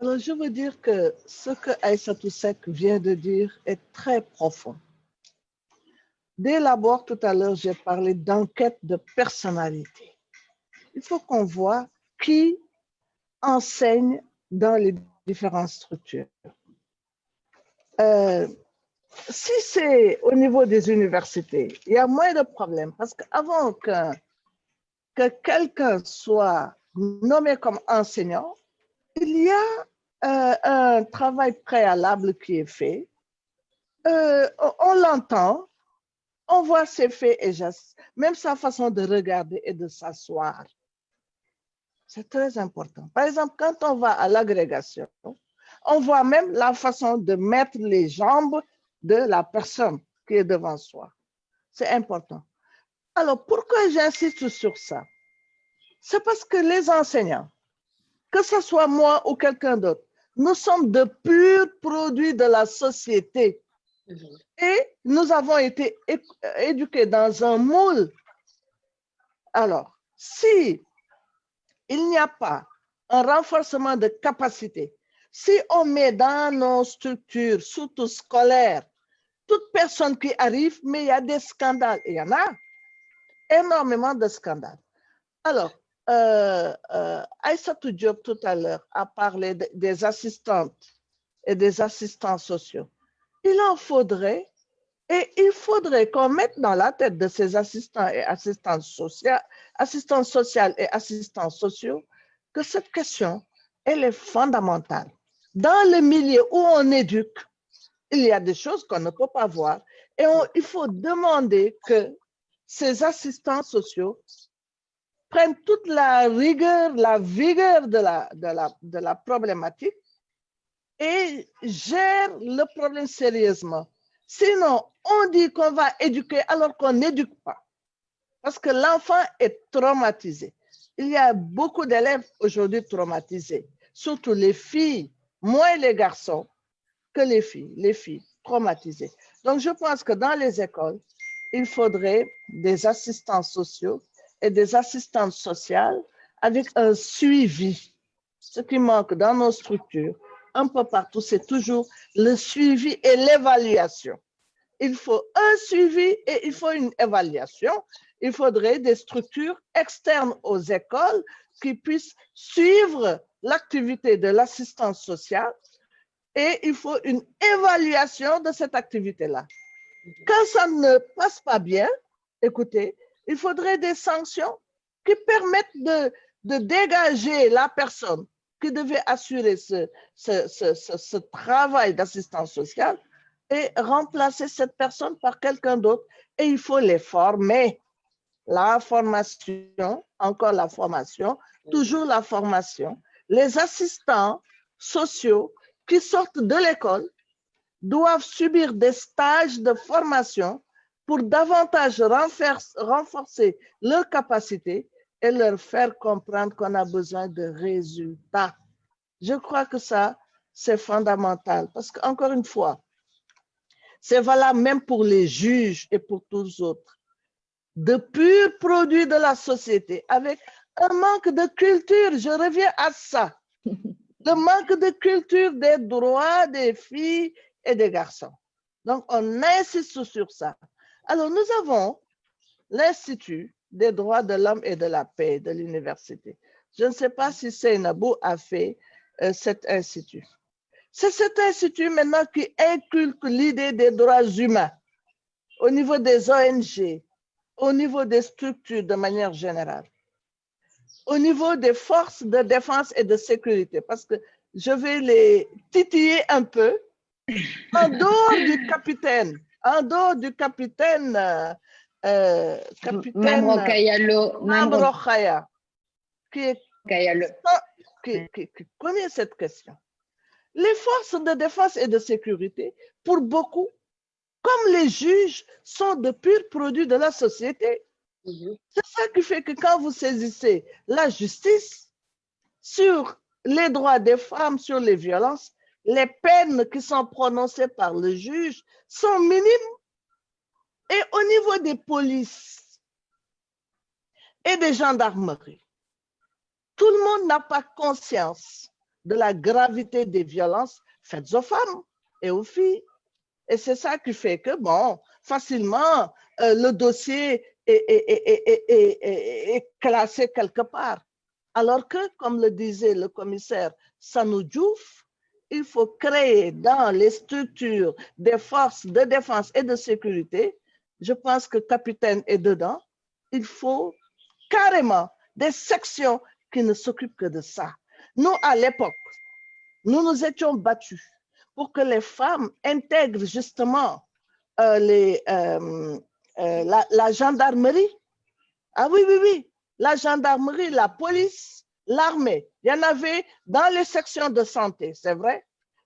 Alors, je veux dire que ce que Aïssatou Seck vient de dire est très profond. Dès l'abord, tout à l'heure, j'ai parlé d'enquête de personnalité. Il faut qu'on voit qui enseigne dans les différentes structures. Si c'est au niveau des universités, il y a moins de problèmes parce qu'avant que quelqu'un soit nommé comme enseignant, il y a un travail préalable qui est fait. On l'entend, on voit ses faits et gestes, même sa façon de regarder et de s'asseoir. C'est très important. Par exemple, quand on va à l'agrégation, on voit même la façon de mettre les jambes de la personne qui est devant soi. C'est important. Alors, pourquoi j'insiste sur ça? C'est parce que les enseignants, que ce soit moi ou quelqu'un d'autre, nous sommes de purs produits de la société. Et nous avons été éduqués dans un moule. Alors, si il n'y a pas un renforcement de capacité, si on met dans nos structures, surtout scolaires, toute personne qui arrive, mais il y a des scandales, il y en a énormément de scandales. Alors, Aïssatou Diop tout à l'heure a parlé des assistantes et des assistants sociaux. Il en faudrait, et il faudrait qu'on mette dans la tête de ces assistants et assistantes sociales et assistants sociaux que cette question, elle est fondamentale. Dans le milieu où on éduque, il y a des choses qu'on ne peut pas voir et il faut demander que ces assistants sociaux prennent toute la rigueur, la vigueur de la problématique et gèrent le problème sérieusement. Sinon, on dit qu'on va éduquer alors qu'on n'éduque pas. Parce que l'enfant est traumatisé. Il y a beaucoup d'élèves aujourd'hui traumatisés, surtout les filles, moins les garçons que les filles traumatisées. Donc, je pense que dans les écoles, il faudrait des assistants sociaux et des assistantes sociales avec un suivi. Ce qui manque dans nos structures, un peu partout, c'est toujours le suivi et l'évaluation. Il faut un suivi et il faut une évaluation. Il faudrait des structures externes aux écoles qui puissent suivre l'activité de l'assistance sociale et il faut une évaluation de cette activité-là. Quand ça ne passe pas bien, écoutez, il faudrait des sanctions qui permettent de dégager la personne qui devait assurer ce travail d'assistance sociale et remplacer cette personne par quelqu'un d'autre. Et il faut les former. La formation, encore la formation, toujours la formation. Les assistants sociaux qui sortent de l'école doivent subir des stages de formation pour davantage renforcer leurs capacités et leur faire comprendre qu'on a besoin de résultats. Je crois que ça, c'est fondamental parce qu'encore une fois, c'est valable même pour les juges et pour tous les autres. De purs produits de la société avec un manque de culture, je reviens à ça. Le manque de culture des droits des filles et des garçons. Donc, on insiste sur ça. Alors, nous avons l'Institut des droits de l'homme et de la paix de l'université. Je ne sais pas si Seynabou a fait cet institut. C'est cet institut maintenant qui inculque l'idée des droits humains au niveau des ONG, au niveau des structures de manière générale, au niveau des forces de défense et de sécurité, parce que je vais les titiller un peu, en dehors du capitaine, Mme Rokhaya, qui connaît cette question. Les forces de défense et de sécurité, pour beaucoup, comme les juges, sont de purs produits de la société. C'est ça qui fait que quand vous saisissez la justice sur les droits des femmes, sur les violences, les peines qui sont prononcées par le juge sont minimes. Et au niveau des polices et des gendarmeries, tout le monde n'a pas conscience de la gravité des violences faites aux femmes et aux filles. Et c'est ça qui fait que, bon, facilement, le dossier est classé quelque part. Alors que, comme le disait le commissaire Sanou Diouf, il faut créer dans les structures des forces de défense et de sécurité, je pense que le capitaine est dedans, il faut carrément des sections qui ne s'occupent que de ça. Nous, à l'époque, nous nous étions battus pour que les femmes intègrent justement la gendarmerie. Ah oui, oui, oui, la gendarmerie, la police, l'armée. Il y en avait dans les sections de santé, c'est vrai.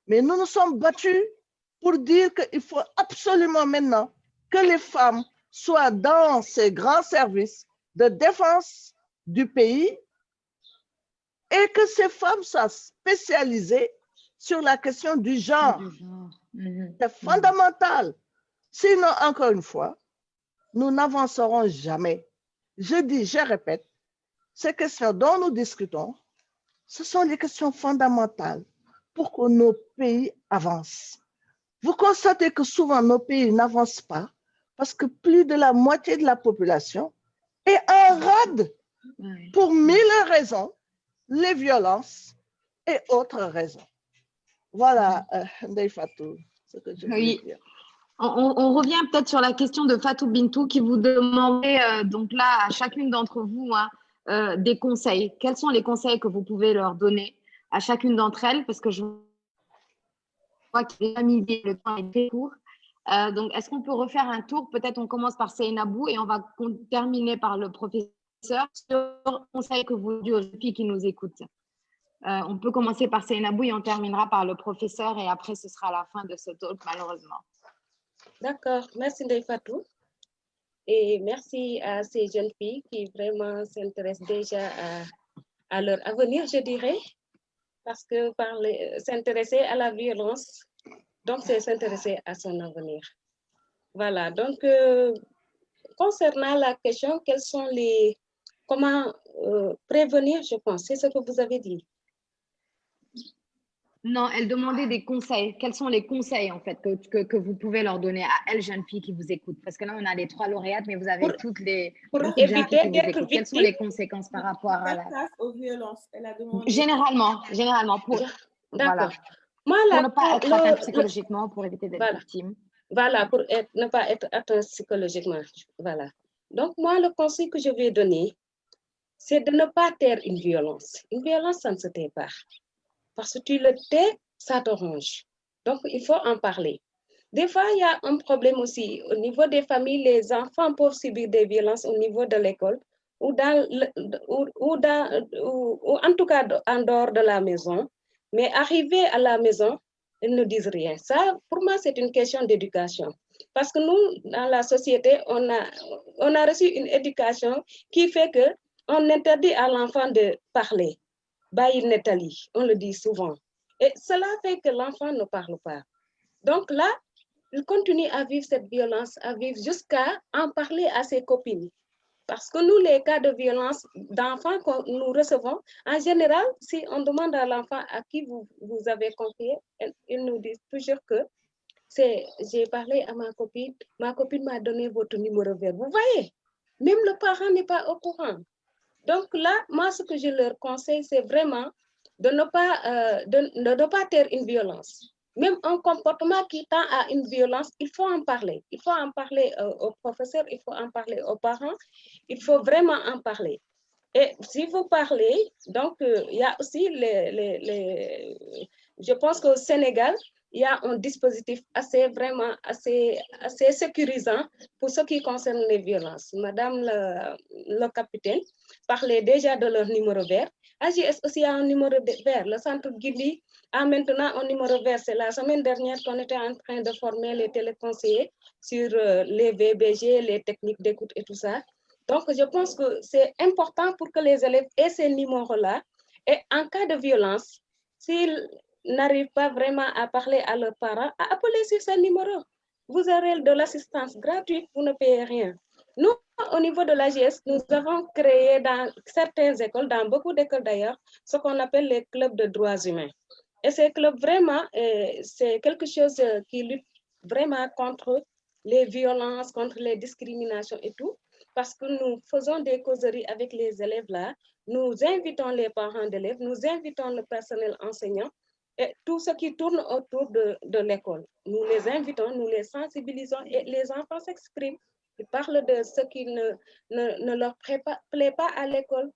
Mais nous nous sommes battus pour dire qu'il faut absolument maintenant que les femmes soient dans ces grands services de défense du pays et que ces femmes soient spécialisées sur la question du genre. C'est fondamental. Sinon, encore une fois, nous n'avancerons jamais. Je dis, je répète, ces questions dont nous discutons, ce sont les questions fondamentales pour que nos pays avancent. Vous constatez que souvent nos pays n'avancent pas parce que plus de la moitié de la population est en rade pour 1000 raisons, les violences et autres raisons. Voilà, Ndeye Fatou, ce que je voulais dire. On revient peut-être sur la question de Fatou Bintou qui vous demandait donc là à chacune d'entre vous des conseils. Quels sont les conseils que vous pouvez leur donner à chacune d'entre elles? Parce que je vois qu'il est midi, le temps est très court. Donc, est-ce qu'on peut refaire un tour? Peut-être on commence par Seynabou et on va terminer par le professeur sur les conseils que vous dites aux filles qui nous écoutent. On peut commencer par Seynabou et on terminera par le professeur et après ce sera la fin de ce talk malheureusement. D'accord, merci Ndeye Fatou. Et merci à ces jeunes filles qui vraiment s'intéressent déjà à leur avenir, je dirais, parce que s'intéresser à la violence, donc c'est s'intéresser à son avenir. Voilà, donc concernant la question, comment prévenir, je pense, c'est ce que vous avez dit. Non, elle demandait des conseils. Quels sont les conseils, en fait, que vous pouvez leur donner à elles, jeunes filles qui vous écoutent? Parce que là, on a les 3 lauréates, mais vous avez toutes les éviter d'être victime. Quelles sont les conséquences par rapport à la... Face aux violences, elle a demandé... Généralement, pour... Voilà. Moi, pour ne pas être atteinte psychologiquement, pour éviter d'être victime. Voilà, pour ne pas être atteinte psychologiquement. Voilà. Donc, moi, le conseil que je vais donner, c'est de ne pas taire une violence. Une violence, ça ne se tait pas. Parce que tu le tais, ça te ronge. Donc, il faut en parler. Des fois, il y a un problème aussi. Au niveau des familles, les enfants peuvent subir des violences au niveau de l'école ou en tout cas en dehors de la maison. Mais arrivé à la maison, ils ne disent rien. Ça, pour moi, c'est une question d'éducation. Parce que nous, dans la société, on a reçu une éducation qui fait qu'on interdit à l'enfant de parler. Baïl Netali, on le dit souvent. Et cela fait que l'enfant ne parle pas. Donc là, il continue à vivre cette violence, à vivre jusqu'à en parler à ses copines. Parce que nous, les cas de violence d'enfants que nous recevons, en général, si on demande à l'enfant à qui vous avez confié, il nous dit toujours que j'ai parlé à ma copine m'a donné votre numéro vert. Vous voyez, même le parent n'est pas au courant. Donc là, moi, ce que je leur conseille, c'est vraiment de ne pas taire une violence. Même un comportement qui tend à une violence, il faut en parler. Il faut en parler aux professeurs, il faut en parler aux parents. Il faut vraiment en parler. Et si vous parlez, donc il y a aussi je pense qu'au Sénégal, il y a un dispositif vraiment assez sécurisant pour ce qui concerne les violences. Madame le capitaine parlait déjà de leur numéro vert. AJS aussi a un numéro vert. Le centre Guidi a maintenant un numéro vert. C'est la semaine dernière qu'on était en train de former les téléconseillers sur les VBG, les techniques d'écoute et tout ça. Donc, je pense que c'est important pour que les élèves aient ces numéros-là. Et en cas de violence, s'ils n'arrivent pas vraiment à parler à leurs parents, à appeler sur ce numéro. Vous aurez de l'assistance gratuite, vous ne payez rien. Nous, au niveau de l'AGS, nous avons créé dans certaines écoles, dans beaucoup d'écoles d'ailleurs, ce qu'on appelle les clubs de droits humains. Et ces clubs, vraiment, c'est quelque chose qui lutte vraiment contre les violences, contre les discriminations et tout, parce que nous faisons des causeries avec les élèves là, nous invitons les parents d'élèves, nous invitons le personnel enseignant, et tout ce qui tourne autour de l'école. Nous les invitons, nous les sensibilisons et les enfants s'expriment. Ils parlent de ce qui ne leur plaît pas à l'école.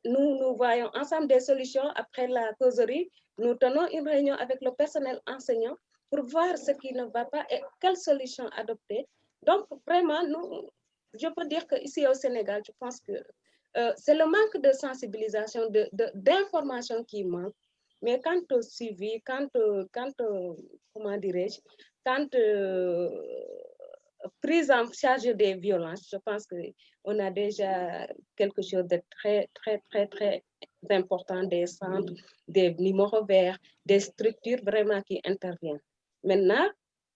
Nous voyons ensemble des solutions après la causerie. Nous tenons une réunion avec le personnel enseignant pour voir ce qui ne va pas et quelles solutions adopter. Donc, vraiment, je peux dire qu'ici au Sénégal, je pense que c'est le manque de sensibilisation, d'information qui manque. Mais quant au suivi, comment dirais-je, quant prise en charge des violences, je pense qu'on a déjà quelque chose de très important, des centres, des numéros verts, des structures vraiment qui interviennent. Maintenant,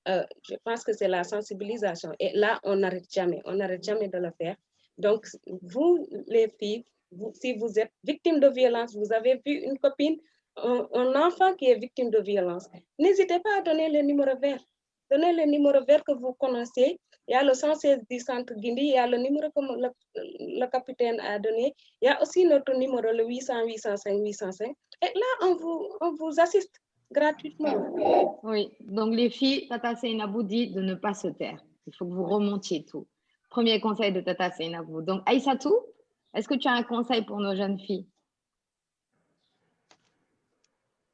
je pense que c'est la sensibilisation. Et là, on n'arrête jamais de le faire. Donc, vous, les filles, si vous êtes victime de violence, vous avez vu une copine, un enfant qui est victime de violence, n'hésitez pas à donner le numéro vert. Donnez le numéro vert que vous connaissez. Il y a le 116 du centre Guindi, il y a le numéro que le capitaine a donné. Il y a aussi notre numéro, le 800 805 805. Et là, on vous assiste gratuitement. Oui, donc les filles, Tata Seynabou dit de ne pas se taire. Il faut que vous remontiez tout. Premier conseil de Tata Seynabou. Donc, Aïssatou, est-ce que tu as un conseil pour nos jeunes filles?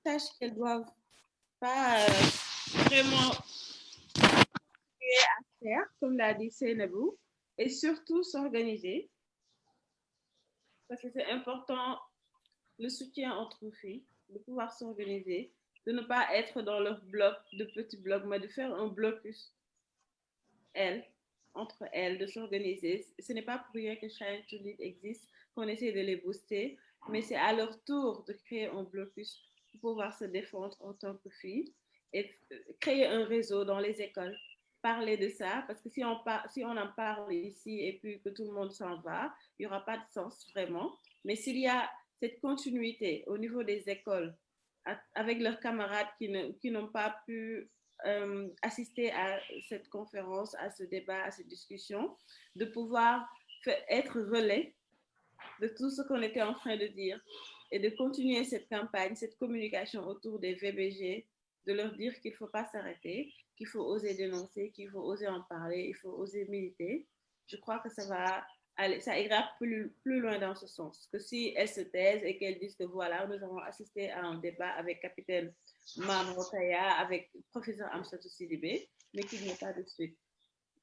Sachent qu'elles ne doivent pas vraiment à faire, comme l'a dit Seynabou, et surtout s'organiser. Parce que c'est important, le soutien entre filles, de pouvoir s'organiser, de ne pas être dans leur bloc, de petits blocs, mais de faire un blocus, entre elles, de s'organiser. Ce n'est pas pour rien que Shine to Lead existe, qu'on essaie de les booster, mais c'est à leur tour de créer un blocus pour pouvoir se défendre en tant que filles et créer un réseau dans les écoles. Parler de ça, parce que si on en parle ici et puis que tout le monde s'en va, il n'y aura pas de sens vraiment. Mais s'il y a cette continuité au niveau des écoles, avec leurs camarades qui n'ont pas pu assister à cette conférence, à ce débat, à cette discussion, de pouvoir être relais de tout ce qu'on était en train de dire et de continuer cette campagne, cette communication autour des VBG, de leur dire qu'il ne faut pas s'arrêter, qu'il faut oser dénoncer, qu'il faut oser en parler, il faut oser militer. Je crois que ça ira plus loin dans ce sens. Que si elles se taisent et qu'elles disent que voilà, nous avons assisté à un débat avec capitaine Mam Rokaya, avec professeur Amsatou Sidibé, mais qu'il n'y ait pas de suite.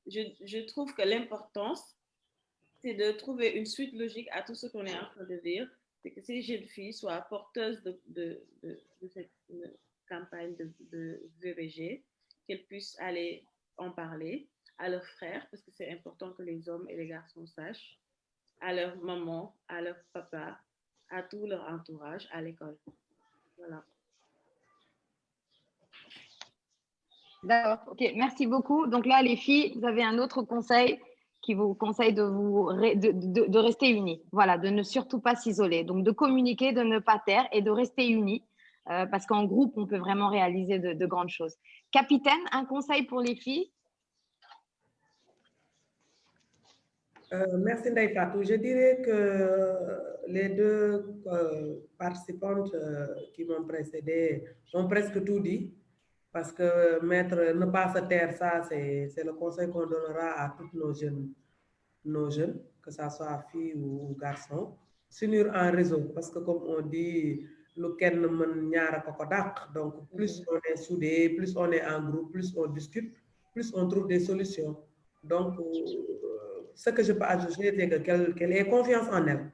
Je trouve que l'importance, c'est de trouver une suite logique à tout ce qu'on est en train de dire, c'est que ces jeunes filles soient porteuses de cette campagne de VBG, qu'elles puissent aller en parler à leurs frères, parce que c'est important que les hommes et les garçons sachent, à leur maman, à leur papa, à tout leur entourage, à l'école. Voilà. D'accord, ok, merci beaucoup. Donc là, les filles, vous avez un autre conseil qui vous conseille de rester unis. Voilà, de ne surtout pas s'isoler. Donc de communiquer, de ne pas taire et de rester unis, parce qu'en groupe, on peut vraiment réaliser de grandes choses. Capitaine, un conseil pour les filles? Merci Ndeye Fatou. Je dirais que les deux participantes qui m'ont précédé ont presque tout dit, parce que ne pas se taire, ça c'est le conseil qu'on donnera à toutes nos jeunes, que ce soit filles ou garçons, s'unir en réseau, parce que comme on dit, lu kenn mën ñaara ko dàq. Donc, plus on est soudé, plus on est en groupe, plus on discute, plus on trouve des solutions. Donc, ce que je peux ajouter, c'est qu'elle ait confiance en elle.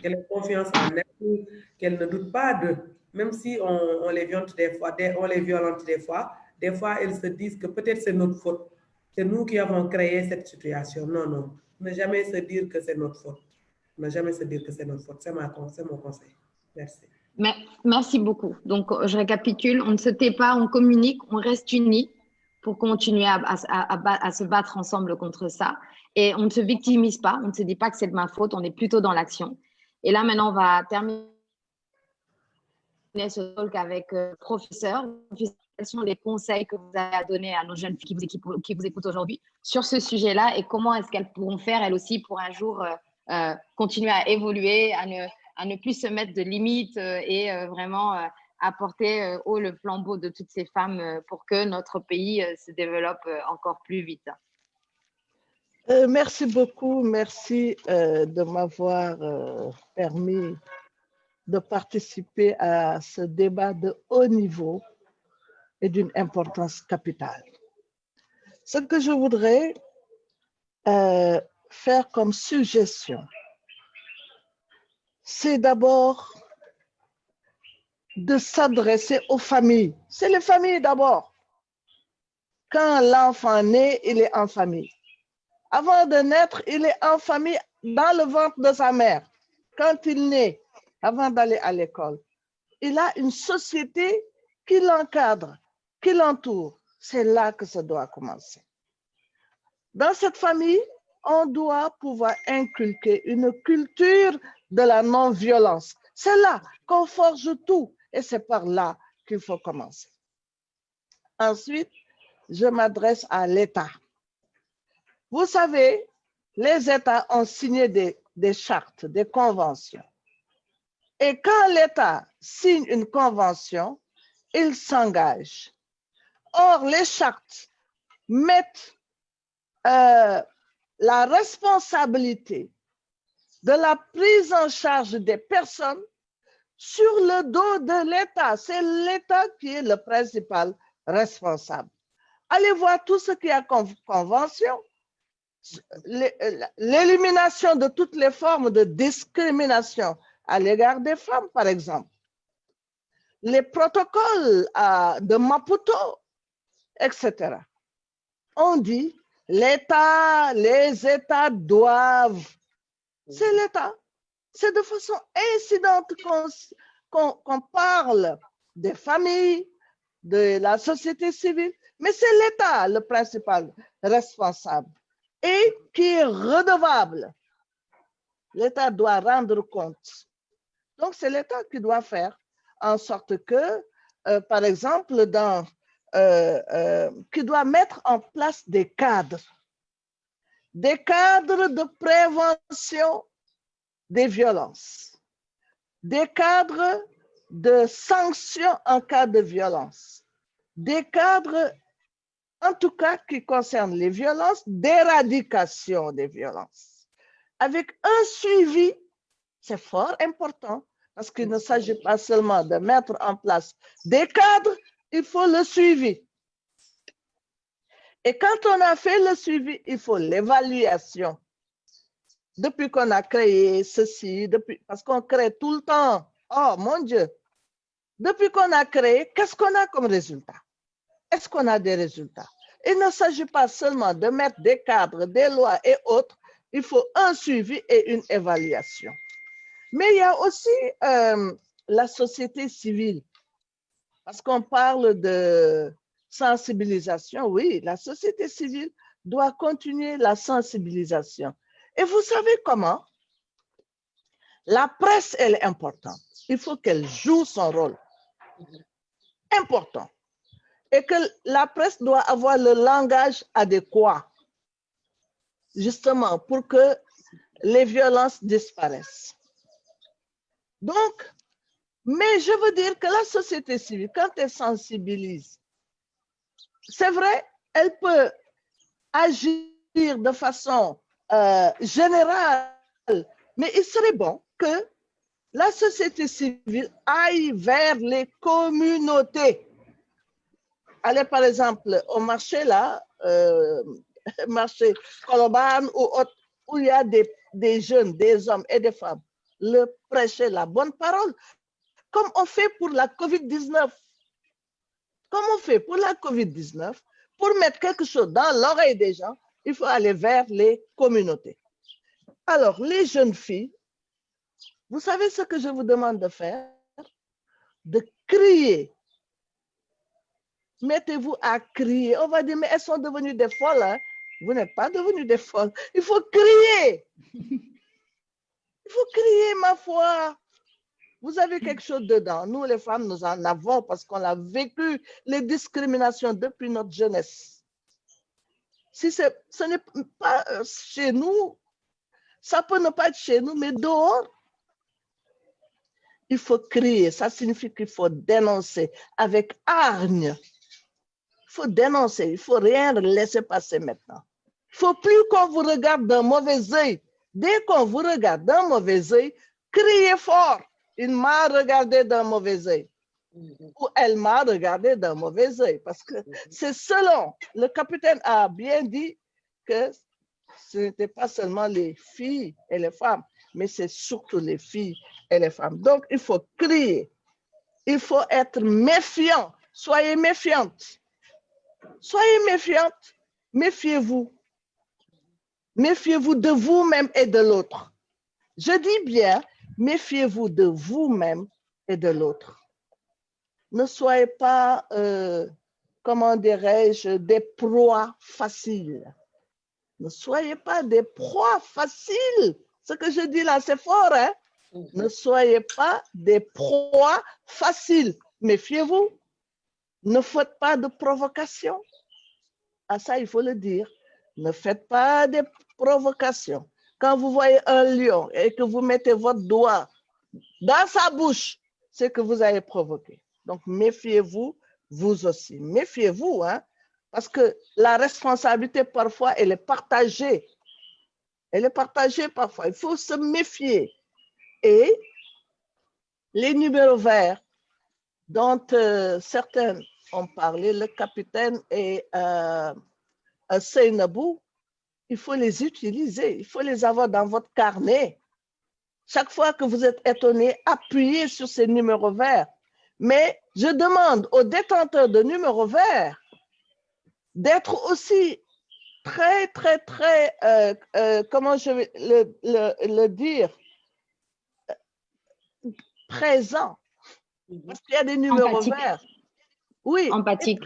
Qu'elle ait confiance en elle, qu'elle ne doute pas d'eux. Même si on les violente des fois, des fois, elles se disent que peut-être c'est notre faute. C'est nous qui avons créé cette situation. Non, non. Ne jamais se dire que c'est notre faute. Ne jamais se dire que c'est notre faute. C'est mon conseil. Merci. Merci beaucoup. Donc, je récapitule. On ne se tait pas, on communique, on reste unis pour continuer à se battre ensemble contre ça. Et on ne se victimise pas, on ne se dit pas que c'est de ma faute, on est plutôt dans l'action. Et là, maintenant, on va terminer ce talk avec le professeur. Quels sont les conseils que vous avez à donner à nos jeunes filles qui vous écoutent aujourd'hui sur ce sujet-là et comment est-ce qu'elles pourront faire, elles aussi, pour un jour continuer à évoluer, à ne plus se mettre de limites et vraiment apporter haut le flambeau de toutes ces femmes pour que notre pays se développe encore plus vite. Merci beaucoup, merci de m'avoir permis de participer à ce débat de haut niveau et d'une importance capitale. Ce que je voudrais faire comme suggestion, c'est d'abord de s'adresser aux familles. C'est les familles d'abord. Quand l'enfant naît, il est en famille. Avant de naître, il est en famille dans le ventre de sa mère. Quand il naît, avant d'aller à l'école, il a une société qui l'encadre, qui l'entoure. C'est là que ça doit commencer. Dans cette famille, on doit pouvoir inculquer une culture de la non-violence. C'est là qu'on forge tout et c'est par là qu'il faut commencer. Ensuite, je m'adresse à l'État. Vous savez, les États ont signé des chartes, des conventions. Et quand l'État signe une convention, il s'engage. Or, les chartes mettent la responsabilité de la prise en charge des personnes sur le dos de l'État. C'est l'État qui est le principal responsable. Allez voir tout ce qui est convention, l'élimination de toutes les formes de discrimination à l'égard des femmes, par exemple. Les protocoles de Maputo, etc. On dit l'État, les États doivent. C'est l'État. C'est de façon incidente qu'on parle des familles, de la société civile, mais c'est l'État le principal responsable et qui est redevable. L'État doit rendre compte. Donc, c'est l'État qui doit faire en sorte que, par exemple, qui doit mettre en place des cadres de prévention des violences, des cadres de sanctions en cas de violence, des cadres, en tout cas, qui concernent les violences, d'éradication des violences, avec un suivi. C'est fort important parce qu'il ne s'agit pas seulement de mettre en place des cadres, il faut le suivi. Et quand on a fait le suivi, il faut l'évaluation. Depuis qu'on a créé ceci, parce qu'on crée tout le temps. Oh mon Dieu! Depuis qu'on a créé, qu'est-ce qu'on a comme résultat? Est-ce qu'on a des résultats? Il ne s'agit pas seulement de mettre des cadres, des lois et autres. Il faut un suivi et une évaluation. Mais il y a aussi la société civile. Parce qu'on parle de sensibilisation. Oui, la société civile doit continuer la sensibilisation. Et vous savez comment? La presse, elle est importante. Il faut qu'elle joue son rôle. Important. Et que la presse doit avoir le langage adéquat, justement, pour que les violences disparaissent. Donc, mais je veux dire que la société civile, quand elle sensibilise, c'est vrai, elle peut agir de façon générale, mais il serait bon que la société civile aille vers les communautés. Allez par exemple au marché là, marché Colobane ou autre, où il y a des jeunes, des hommes et des femmes, le prêcher la bonne parole, comme on fait pour la COVID-19. Comme on fait pour la COVID-19, pour mettre quelque chose dans l'oreille des gens, il faut aller vers les communautés. Alors, les jeunes filles, vous savez ce que je vous demande de faire? De crier. Mettez-vous à crier. On va dire, mais elles sont devenues des folles. Hein? Vous n'êtes pas devenues des folles. Il faut crier. Il faut crier, ma foi. Vous avez quelque chose dedans. Nous, les femmes, nous en avons parce qu'on a vécu les discriminations depuis notre jeunesse. Si ce n'est pas chez nous, ça peut ne pas être chez nous, mais dehors, il faut crier. Ça signifie qu'il faut dénoncer avec hargne. Il faut dénoncer. Il ne faut rien laisser passer maintenant. Il ne faut plus qu'on vous regarde d'un mauvais œil. Dès qu'on vous regarde d'un mauvais œil, criez fort. Il m'a regardé d'un mauvais œil. Ou elle m'a regardé d'un mauvais œil. Parce que c'est selon. Le capitaine a bien dit que ce n'était pas seulement les filles et les femmes, mais c'est surtout les filles et les femmes. Donc, il faut crier. Il faut être méfiant. Soyez méfiante. Soyez méfiante. Méfiez-vous. Méfiez-vous de vous-même et de l'autre. Je dis bien, méfiez-vous de vous-même et de l'autre. Ne soyez pas, comment dirais-je, des proies faciles. Ne soyez pas des proies faciles. Ce que je dis là, c'est fort, hein? Ne soyez pas des proies faciles. Méfiez-vous. Ne faites pas de provocation. Ah, ça, il faut le dire. Ne faites pas de provocation. Quand vous voyez un lion et que vous mettez votre doigt dans sa bouche, c'est que vous avez provoqué. Donc, méfiez-vous, vous aussi. Méfiez-vous, hein? Parce que la responsabilité, parfois, elle est partagée. Elle est partagée parfois. Il faut se méfier. Et les numéros verts dont certains ont parlé, le capitaine et Seynabou, il faut les utiliser. Il faut les avoir dans votre carnet. Chaque fois que vous êtes étonné, appuyez sur ces numéros verts. Mais je demande aux détenteurs de numéros verts d'être aussi très, très, très, comment je vais le dire, présent. Parce qu'il y a des numéros Empathique. verts. Oui, Empathique.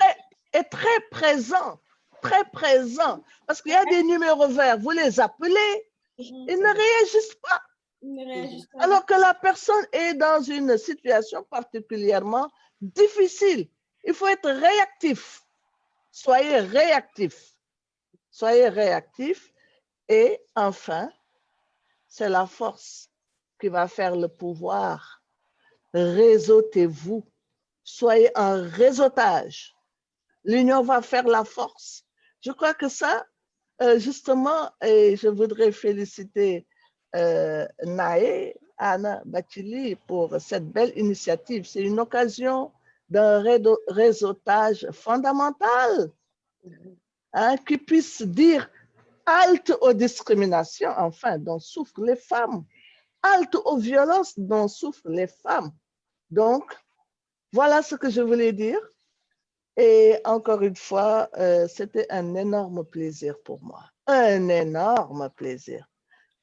et très présent. Très présent. Parce qu'il y a des numéros verts, vous les appelez, ils ne réagissent pas. Alors que la personne est dans une situation particulièrement difficile. Il faut être réactif. Soyez réactif. Soyez réactif. Et enfin, c'est la force qui va faire le pouvoir. Réseautez-vous. Soyez en réseautage. L'union va faire la force. Je crois que ça, justement, et je voudrais féliciter Naé, Anna Bachili pour cette belle initiative. C'est une occasion d'un réseautage fondamental, hein, qui puisse dire halte aux discriminations, enfin, dont souffrent les femmes, halte aux violences dont souffrent les femmes. Donc, voilà ce que je voulais dire. Et encore une fois, c'était un énorme plaisir pour moi. Un énorme plaisir.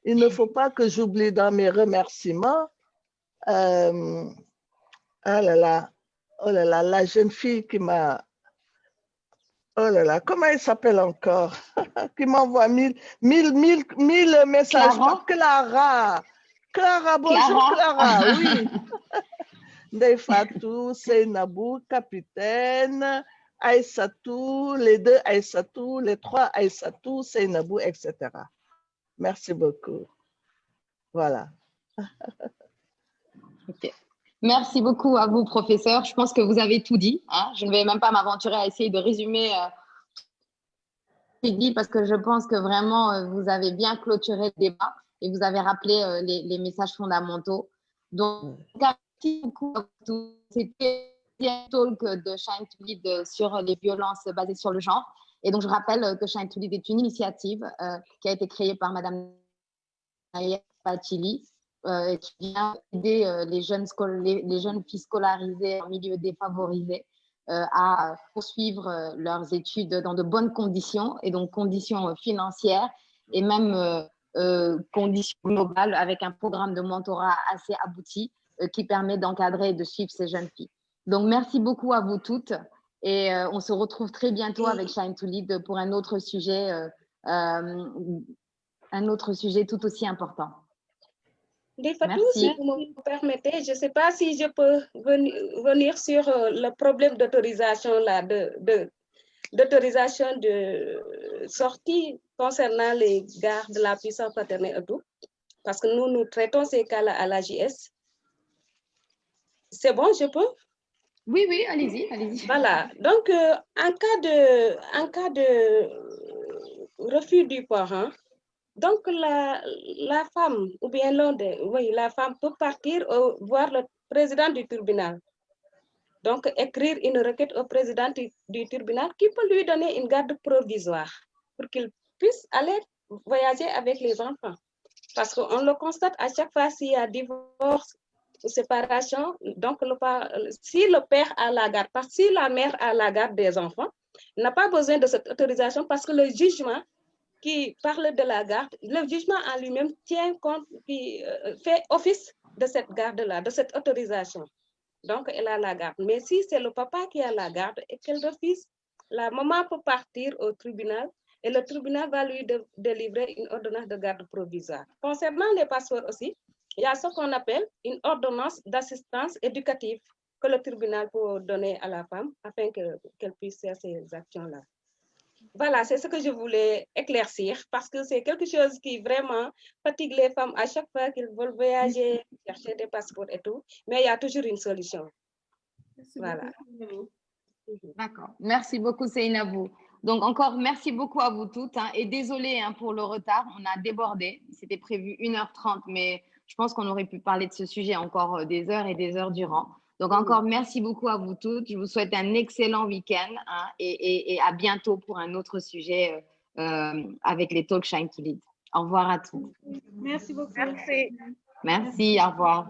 Il ne faut pas que j'oublie dans mes remerciements, ah là là, oh là là, la jeune fille qui m'a, oh là là, comment elle s'appelle encore? Qui m'envoie mille messages. Clara? Clara, bonjour Clara, oui. Ndeye Fatou, Seynabou, capitaine, Aïssatou, les deux Aïssatou, les trois Aïssatou, Seynabou, etc. Merci beaucoup. Voilà. Okay. Merci beaucoup à vous, professeur. Je pense que vous avez tout dit. Hein. Je ne vais même pas m'aventurer à essayer de résumer ce qu'il dit parce que je pense que vraiment, vous avez bien clôturé le débat et vous avez rappelé les messages fondamentaux. Donc, merci beaucoup à tous. C'était un talk de Shine to Lead sur les violences basées sur le genre. Et donc, je rappelle que Shine to Lead est une initiative qui a été créée par Madame Naya Patili, qui vient aider les jeunes filles scolarisées en milieu défavorisé à poursuivre leurs études dans de bonnes conditions, et donc conditions financières et même conditions globales, avec un programme de mentorat assez abouti qui permet d'encadrer et de suivre ces jeunes filles. Donc, merci beaucoup à vous toutes, et on se retrouve très bientôt avec Shine to Lead pour un autre sujet tout aussi important. Fatou, si vous me permettez, je ne sais pas si je peux venir sur le problème d'autorisation d'autorisation de sortie concernant les gardes de la puissance paternelle et tout, parce que nous traitons ces cas-là à l'AJS. C'est bon, je peux? Oui, oui, allez-y, allez-y. Voilà, donc en cas de refus du parent, donc la femme, ou bien la femme peut partir voir le président du tribunal. Donc, écrire une requête au président du tribunal qui peut lui donner une garde provisoire pour qu'il puisse aller voyager avec les enfants. Parce qu'on le constate à chaque fois s'il y a divorce ou séparation, donc si le père a la garde, parce que si la mère a la garde des enfants, n'a pas besoin de cette autorisation, parce que le jugement qui parle de la garde, le jugement en lui-même tient compte, qui fait office de cette garde-là, de cette autorisation. Donc, elle a la garde. Mais si c'est le papa qui a la garde et qu'elle refuse, la maman peut partir au tribunal et le tribunal va lui délivrer une ordonnance de garde provisoire. Concernant les passeports aussi, il y a ce qu'on appelle une ordonnance d'assistance éducative que le tribunal peut donner à la femme afin qu'elle puisse faire ces actions-là. Voilà, c'est ce que je voulais éclaircir parce que c'est quelque chose qui vraiment fatigue les femmes à chaque fois qu'elles veulent voyager, chercher des passeports et tout, mais il y a toujours une solution. Voilà. D'accord. Merci beaucoup, Seynabou. Donc, encore merci beaucoup à vous toutes. Et désolé pour le retard, on a débordé. C'était prévu 1h30, mais je pense qu'on aurait pu parler de ce sujet encore des heures et des heures durant. Donc, encore merci beaucoup à vous toutes. Je vous souhaite un excellent week-end et à bientôt pour un autre sujet avec les Talk Shine to Lead. Au revoir à tous. Merci beaucoup. Merci. Merci, au revoir.